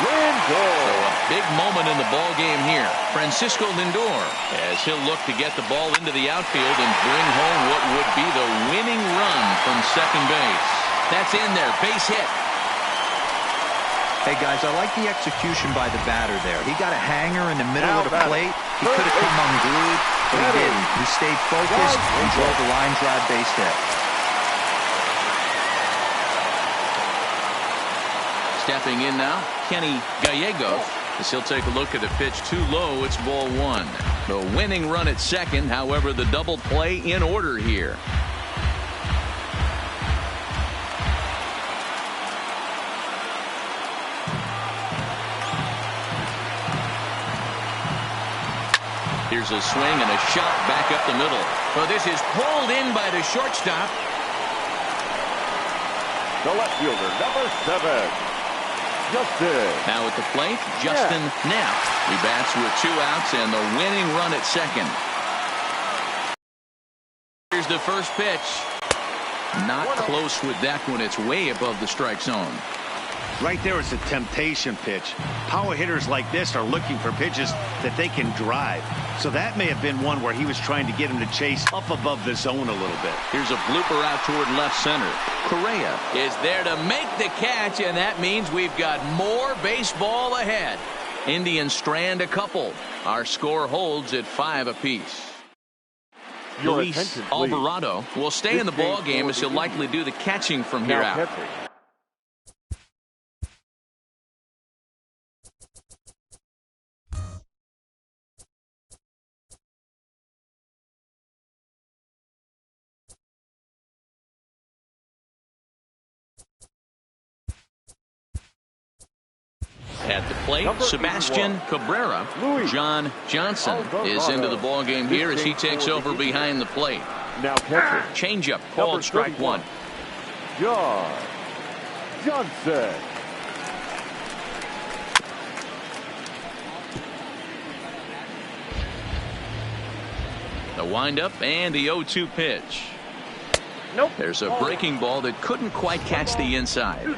a big moment in the ball game here. Francisco Lindor, as he'll look to get the ball into the outfield and bring home what would be the winning run from second base. That's in there, base hit. Hey guys, I like the execution by the batter there. He got a hanger in the middle of the plate. He could have come unglued, but he didn't. He stayed focused and drove a line drive base hit. Stepping in now, Kenny Gallegos, as he'll take a look at a pitch too low. It's ball 1. The winning run at second, however, the double play in order here. Here's a swing and a shot back up the middle. Well, this is pulled in by the shortstop. The left fielder, number 7. Justin. Now at the plate, Justin Knapp. He bats with 2 outs and the winning run at second. Here's the first pitch. Not close with that one. It's way above the strike zone. Right there is a temptation pitch. Power hitters like this are looking for pitches that they can drive. So that may have been one where he was trying to get him to chase up above the zone a little bit. Here's a blooper out toward left center. Correa is there to make the catch, and that means we've got more baseball ahead. Indians strand a couple. Our score holds at 5 apiece. Luis Alvarado will stay in the ball game as he'll likely do the catching from here out. At the plate, Sebastian Cabrera. John Johnson is into the ball game here as he takes over behind the plate. Now catcher. Changeup called strike 1. John Johnson. The windup and the 0-2 pitch. Nope. There's a breaking ball that couldn't quite catch the inside.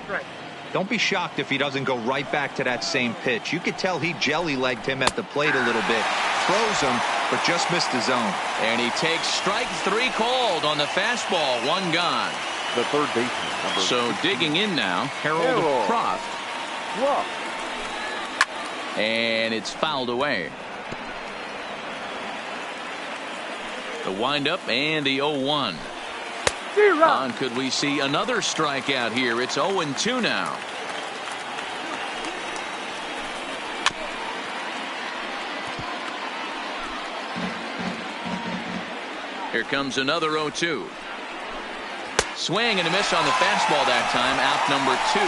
Don't be shocked if he doesn't go right back to that same pitch. You could tell he jelly-legged him at the plate a little bit. Throws him, but just missed the zone. And he takes strike 3 called on the fastball. 1 gone. The third baseman. So digging in now, Harold Croft. And it's fouled away. The windup and the 0-1. On could we see another strikeout here? It's 0-2 now. Here comes another 0-2. Swing and a miss on the fastball that time. Out number 2.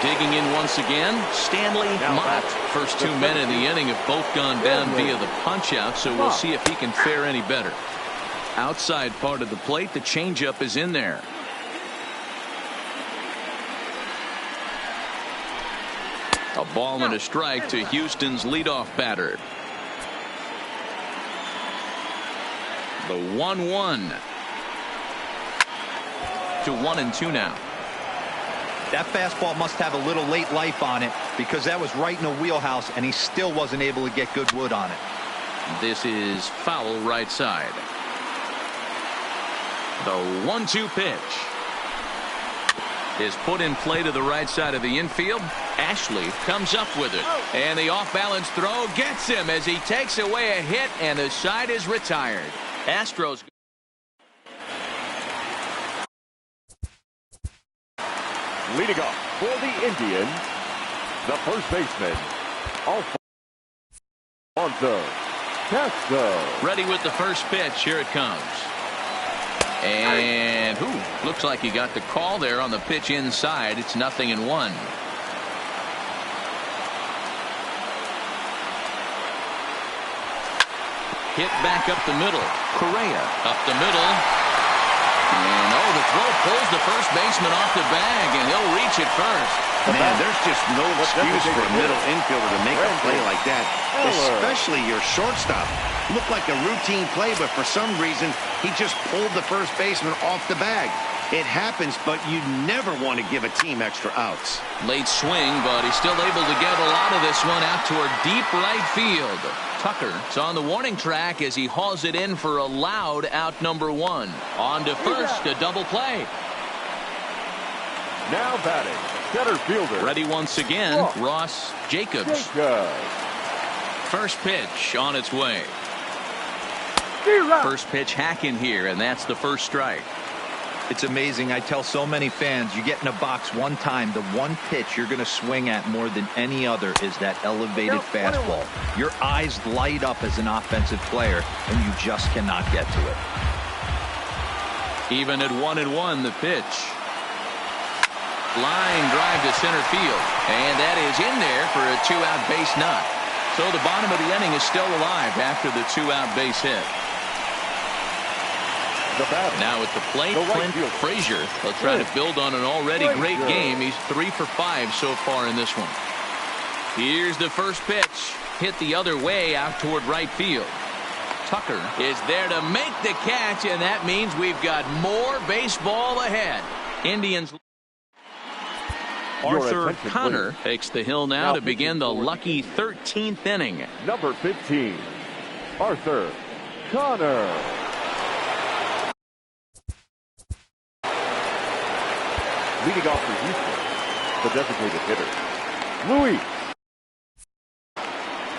Digging in once again, Stanley Mott. First 2 men in the inning have both gone down via the punch-out, so we'll see if he can fare any better. Outside part of the plate, the changeup is in there. A ball and a strike to Houston's leadoff batter. The 1-1 to 1-2 now. That fastball must have a little late life on it because that was right in the wheelhouse and he still wasn't able to get good wood on it. This is foul right side. The 1-2 pitch is put in play to the right side of the infield. Ashley comes up with it, and the off-balance throw gets him as he takes away a hit, and the side is retired. Astros. Leading off for the Indians, the first baseman, Alfonso Castro. Ready with the first pitch. Here it comes. And looks like he got the call there on the pitch inside. It's 0-1. Hit back up the middle. Correa up the middle. And the throw pulls the first baseman off the bag, and he'll reach it first. Man, there's just no excuse for a middle infielder to make a play like that, especially your shortstop. Looked like a routine play, but for some reason, he just pulled the first baseman off the bag. It happens, but you never want to give a team extra outs. Late swing, but he's still able to get a lot of this one out toward deep right field. Tucker's on the warning track as he hauls it in for a loud out number 1. On to first, a double play. Now batting, center fielder. Ready once again, Ross Jacobs. First pitch on its way. First pitch hacking here, and that's the first strike. It's amazing. I tell so many fans, you get in a box one time, the one pitch you're going to swing at more than any other is that elevated fastball. Your eyes light up as an offensive player, and you just cannot get to it. Even at 1-1, the pitch. Line drive to center field, and that is in there for a 2-out base knock. So the bottom of the inning is still alive after the 2-out base hit. Now at the plate, Clint Frazier will try to build on an already great game. He's 3 for 5 so far in this one. Here's the first pitch. Hit the other way out toward right field. Tucker is there to make the catch, and that means we've got more baseball ahead. Indians. Arthur Connor takes the hill now to begin the lucky 13th inning. Number 15, Arthur Connor. Leading off for Houston, the designated hitter, Luis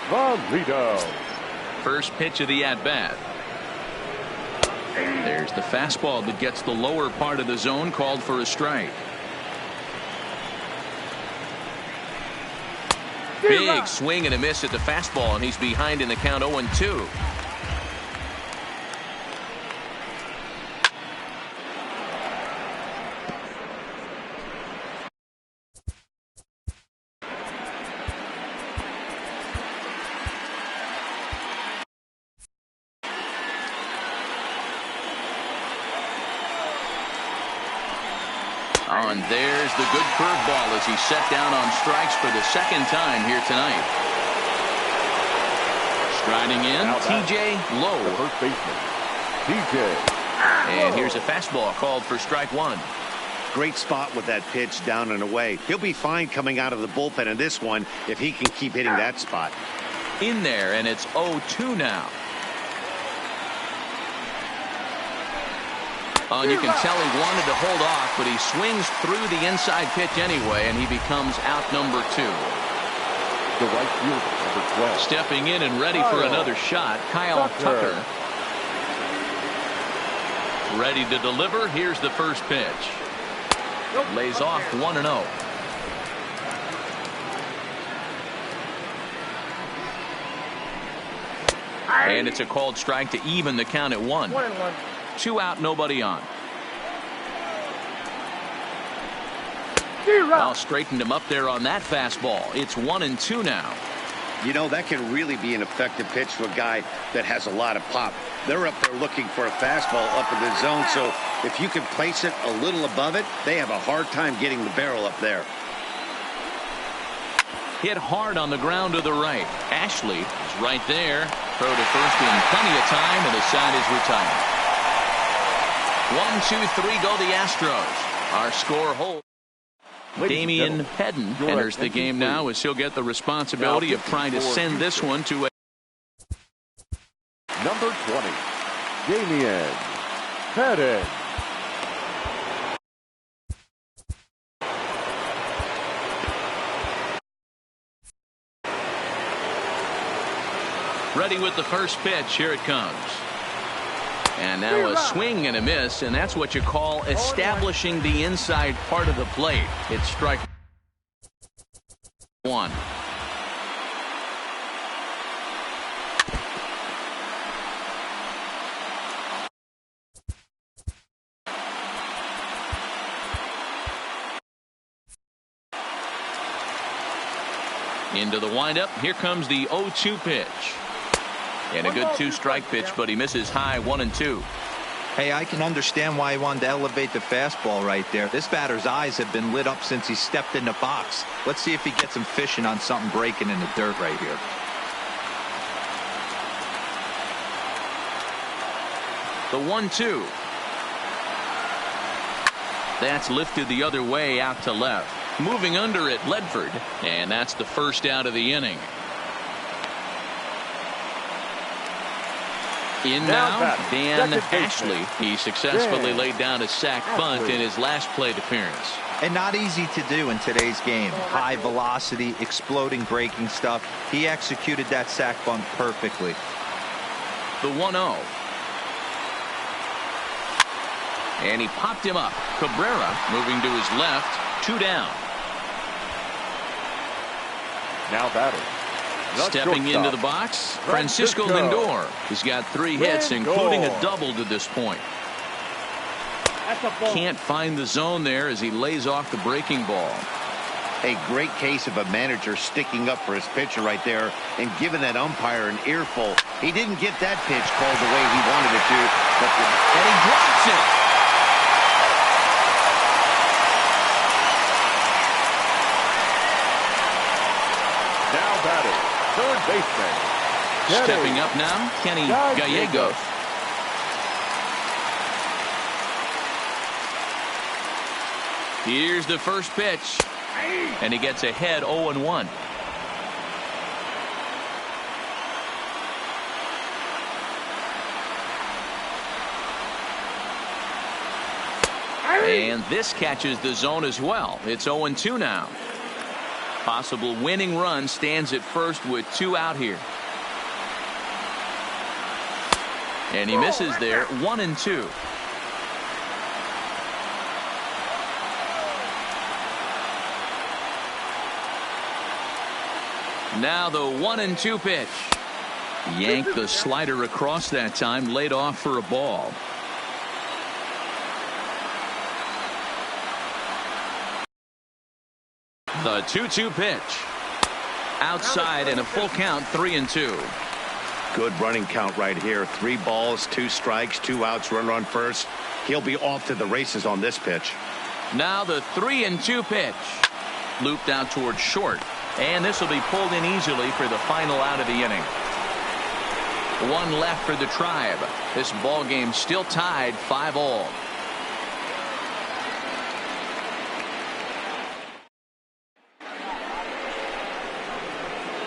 Valido. First pitch of the at-bat. There's the fastball that gets the lower part of the zone, called for a strike. Big swing and a miss at the fastball, and he's behind in the count 0-2. And there's the good curveball as he's set down on strikes for the second time here tonight. Striding in, TJ Lowe. The first baseman, TJ. And here's a fastball called for strike 1. Great spot with that pitch down and away. He'll be fine coming out of the bullpen in this one if he can keep hitting that spot. In there, and it's 0-2 now. And you can tell he wanted to hold off, but he swings through the inside pitch anyway, and he becomes out number 2. The right fielder, number 12. Stepping in and ready for another shot, Kyle Tucker. Ready to deliver. Here's the first pitch. Lays off 1-0. And it's a called strike to even the count at 1. 2 out, nobody on. Well, straightened him up there on that fastball. It's 1-2 now. You know, that can really be an effective pitch to a guy that has a lot of pop. They're up there looking for a fastball up in the zone, so if you can place it a little above it, they have a hard time getting the barrel up there. Hit hard on the ground to the right. Ashley is right there. Throw to first in plenty of time, and the side is retired. 1-2-3 go the Astros. Our score holds. Damian Hedden enters the game now as he'll get the responsibility of trying to send this one to a Number 20, Damian Hedden. ready with the first pitch. Here it comes. And now a swing and a miss, and that's what you call establishing the inside part of the plate. It's strike one. Into the windup. Here comes the 0-2 pitch. And a good two-strike pitch, but he misses high 1-2. Hey, I can understand why he wanted to elevate the fastball right there. This batter's eyes have been lit up since he stepped in the box. Let's see if he gets him fishing on something breaking in the dirt right here. The 1-2. That's lifted the other way out to left. Moving under it, Ledford. And that's the first out of the inning. In now, Dan Ashley. He successfully laid down a sac bunt in his last plate appearance. And not easy to do in today's game. High velocity, exploding breaking stuff. He executed that sac bunt perfectly. The 1-0. And he popped him up. Cabrera moving to his left. 2 down. Now batting. Stepping into the box, Francisco Lindor. He's got 3 hits, including a double to this point. Can't find the zone there as he lays off the breaking ball. A great case of a manager sticking up for his pitcher right there and giving that umpire an earful. He didn't get that pitch called the way he wanted it to, and he drops it. Now batting, third baseman. Stepping up now, Kenny Gallegos. Here's the first pitch. And he gets ahead 0-1. And this catches the zone as well. It's 0-2 now. Possible winning run stands at first with 2 out here. And he misses there. 1-2. Now the 1-2 pitch. Yanked the slider across that time, laid off for a ball. The 2-2 pitch. Outside and a full count, 3-2. Good running count right here. 3 balls, 2 strikes, 2 outs, runner on first. He'll be off to the races on this pitch. Now the 3-2 pitch. Looped out towards short. And this will be pulled in easily for the final out of the inning. 1 left for the Tribe. This ball game still tied 5-all.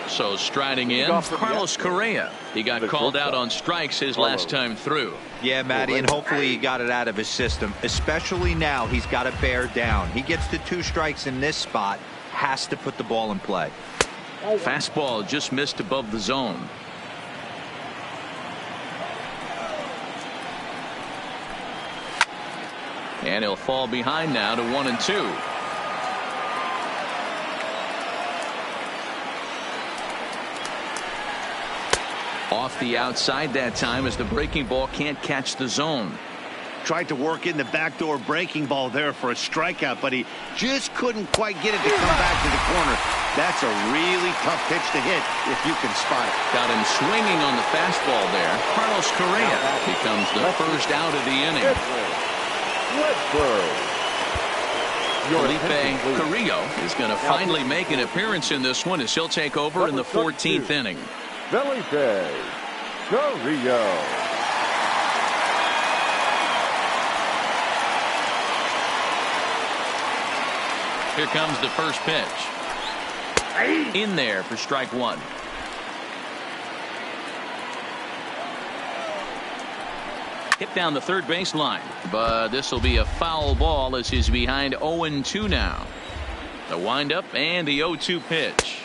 So striding in, Carlos Correa. He got called out on strikes his last time through. Yeah, Matty, and hopefully he got it out of his system. Especially now, he's got to bear down. He gets to 2 strikes in this spot. Has to put the ball in play. Fastball just missed above the zone. And he'll fall behind now to 1-2. Off the outside that time as the breaking ball can't catch the zone. Tried to work in the backdoor breaking ball there for a strikeout, but he just couldn't quite get it to come back to the corner. That's a really tough pitch to hit if you can spot it. Got him swinging on the fastball there. Carlos Correa becomes the first out of the inning. Felipe Carrillo is going to finally make an appearance in this one as he'll take over in the 14th inning. Felipe Carrillo. Here comes the first pitch. In there for strike one. Hit down the third baseline, but this will be a foul ball as he's behind 0-2 now. The windup and the 0-2 pitch.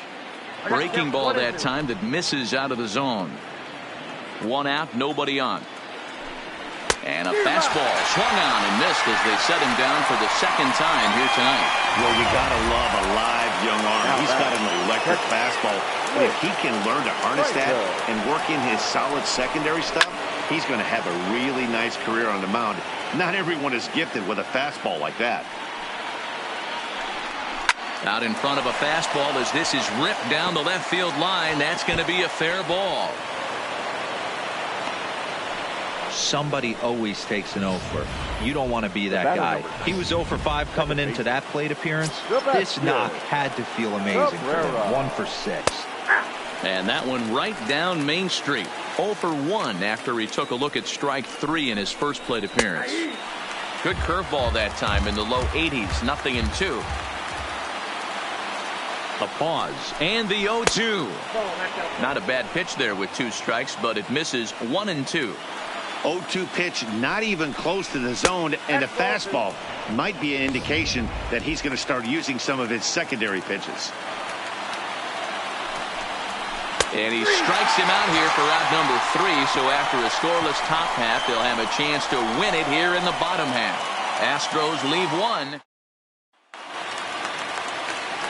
Breaking ball that time that misses out of the zone. One out, nobody on. And a fastball swung on and missed as they set him down for the second time here tonight. Well, you gotta love a live young arm. He's got an electric fastball. If he can learn to harness that and work in his solid secondary stuff, he's going to have a really nice career on the mound. Not everyone is gifted with a fastball like that. Out in front of a fastball as this is ripped down the left field line. That's going to be a fair ball. Somebody always takes an 0 for. You don't want to be that guy. He was 0 for 5 coming into that plate appearance. This knock had to feel amazing for him. 1 for 6. And that one right down Main Street. 0 for 1 after he took a look at strike 3 in his first plate appearance. Good curveball that time in the low 80s. 0-2. A pause and the 0-2. Not a bad pitch there with 2 strikes, but it misses 1-2. 0-2 pitch, not even close to the zone, and a fastball might be an indication that he's going to start using some of his secondary pitches. And he strikes him out here for out number 3. So after a scoreless top half, they'll have a chance to win it here in the bottom half. Astros leave 1.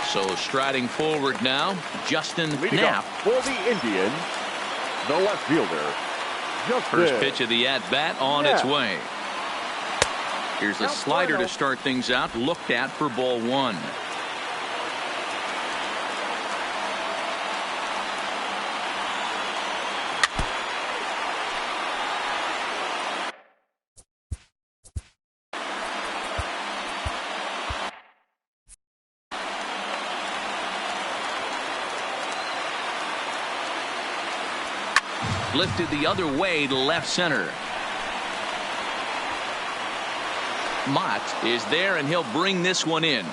So striding forward now, Justin Knapp. For the Indians, the left fielder. First pitch of the at-bat on its way. Here's a slider to start things out, looked at for ball 1. Lifted the other way to left center. Mott is there and he'll bring this one in.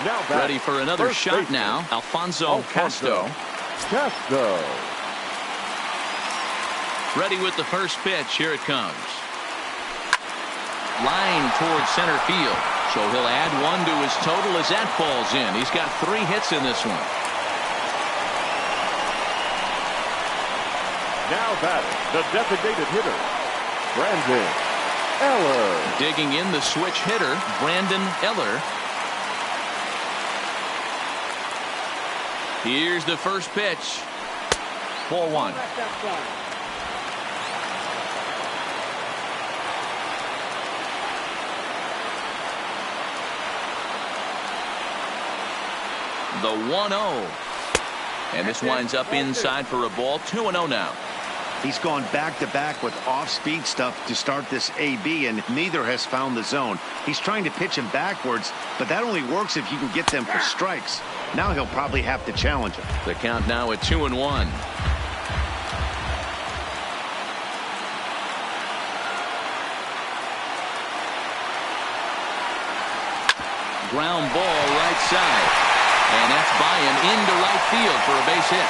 Now ready for another shot now. Alfonso Castro. Ready with the first pitch. Here it comes. Line towards center field. So he'll add 1 to his total as that falls in. He's got 3 hits in this one. Now batting, the designated hitter, Brandon Eller. Digging in the switch hitter, Brandon Eller. Here's the first pitch. Ball 1. The 1-0. And this winds up inside for a ball. 2-0 now. He's gone back-to-back with off-speed stuff to start this AB, and neither has found the zone. He's trying to pitch him backwards, but that only works if you can get them for strikes. Now he'll probably have to challenge him. The count now at 2-1. Ground ball right side. And that's by him into right field for a base hit.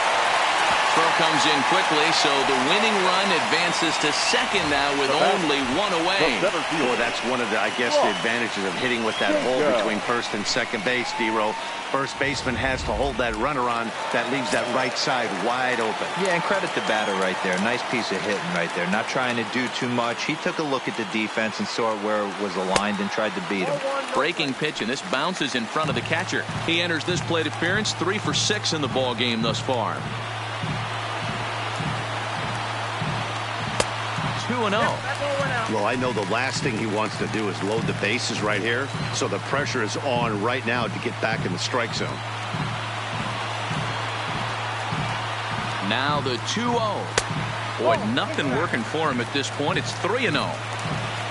Throw comes in quickly, so the winning run advances to second now with only 1 away. Well, that's one of the, I guess, the advantages of hitting with that hole between first and second base, D-Row. First baseman has to hold that runner on. That leaves that right side wide open. Yeah, and credit the batter right there. Nice piece of hitting right there. Not trying to do too much. He took a look at the defense and saw where it was aligned and tried to beat him. Breaking pitch, and this bounces in front of the catcher. He enters this plate appearance 3 for 6 in the ball game thus far. 2-0. Well, I know the last thing he wants to do is load the bases right here, so the pressure is on right now to get back in the strike zone. Now the 2-0. Boy, nothing working for him at this point. It's 3-0.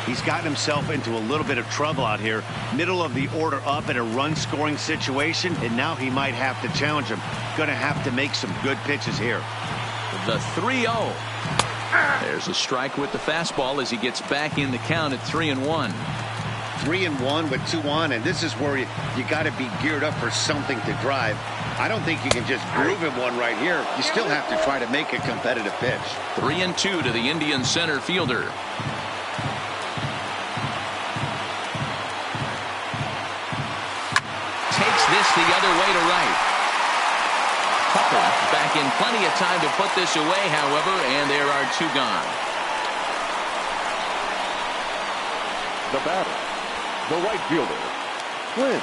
He's gotten himself into a little bit of trouble out here. Middle of the order up in a run-scoring situation, and now he might have to challenge him. Going to have to make some good pitches here. The 3-0. There's a strike with the fastball as he gets back in the count at 3-1. 3-1 with 2 on, and this is where you got to be geared up for something to drive. I don't think you can just groove him one right here. You still have to try to make a competitive pitch. 3-2 to the Indian center fielder. Takes this the other way to right. Tucker back in plenty of time to put this away, however, and there are 2 gone. The batter, the right fielder, Clint.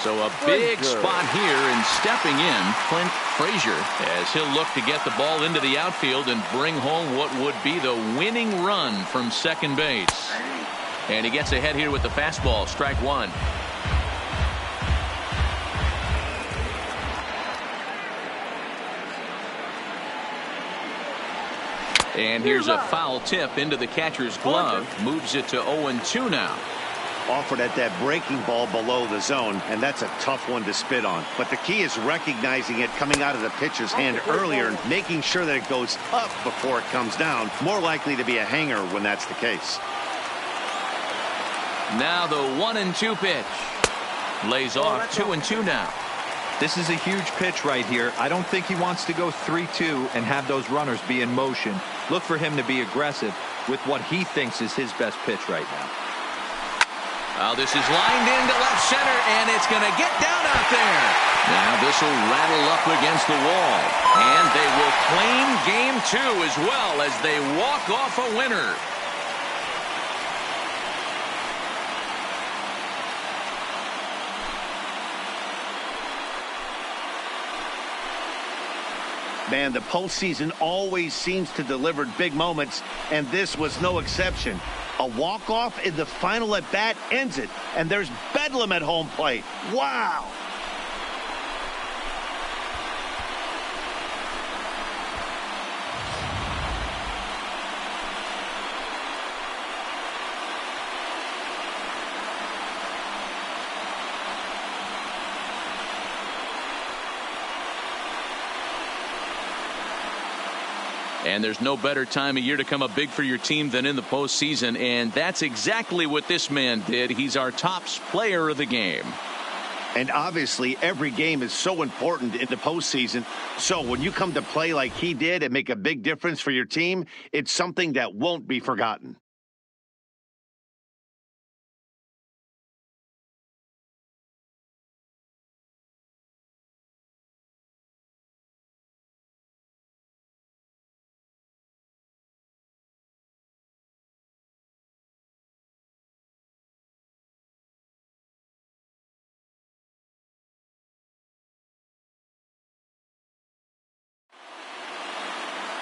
So a big spot here, and stepping in, Clint Frazier, as he'll look to get the ball into the outfield and bring home what would be the winning run from second base. And he gets ahead here with the fastball, strike 1. And here's a foul tip into the catcher's glove. Moves it to 0-2 now. Offered at that breaking ball below the zone, and that's a tough one to spit on. But the key is recognizing it coming out of the pitcher's hand earlier and making sure that it goes up before it comes down. More likely to be a hanger when that's the case. Now the 1-2 pitch. Lays off 2-2 now. This is a huge pitch right here. I don't think he wants to go 3-2 and have those runners be in motion. Look for him to be aggressive with what he thinks is his best pitch right now. Well, this is lined into left center, and it's going to get down out there. Now this will rattle up against the wall. And they will claim game 2 as well as they walk off a winner. Man, the postseason always seems to deliver big moments, and this was no exception. A walk-off in the final at-bat ends it, and there's bedlam at home plate. Wow! And there's no better time of year to come up big for your team than in the postseason, and that's exactly what this man did. He's our top player of the game. And obviously, every game is so important in the postseason. So when you come to play like he did and make a big difference for your team, it's something that won't be forgotten.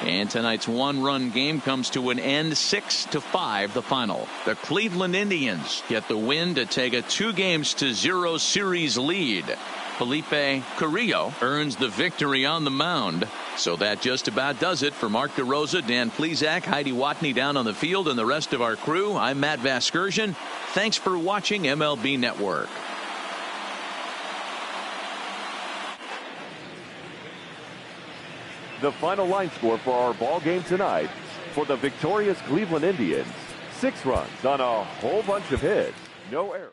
And tonight's 1-run game comes to an end, 6-5 the final. The Cleveland Indians get the win to take a 2-0 series lead. Felipe Carrillo earns the victory on the mound. So that just about does it for Mark DeRosa, Dan Plesac, Heidi Watney down on the field, and the rest of our crew. I'm Matt Vasgersian. Thanks for watching MLB Network. The final line score for our ball game tonight: for the victorious Cleveland Indians, 6 runs on a whole bunch of hits, no errors.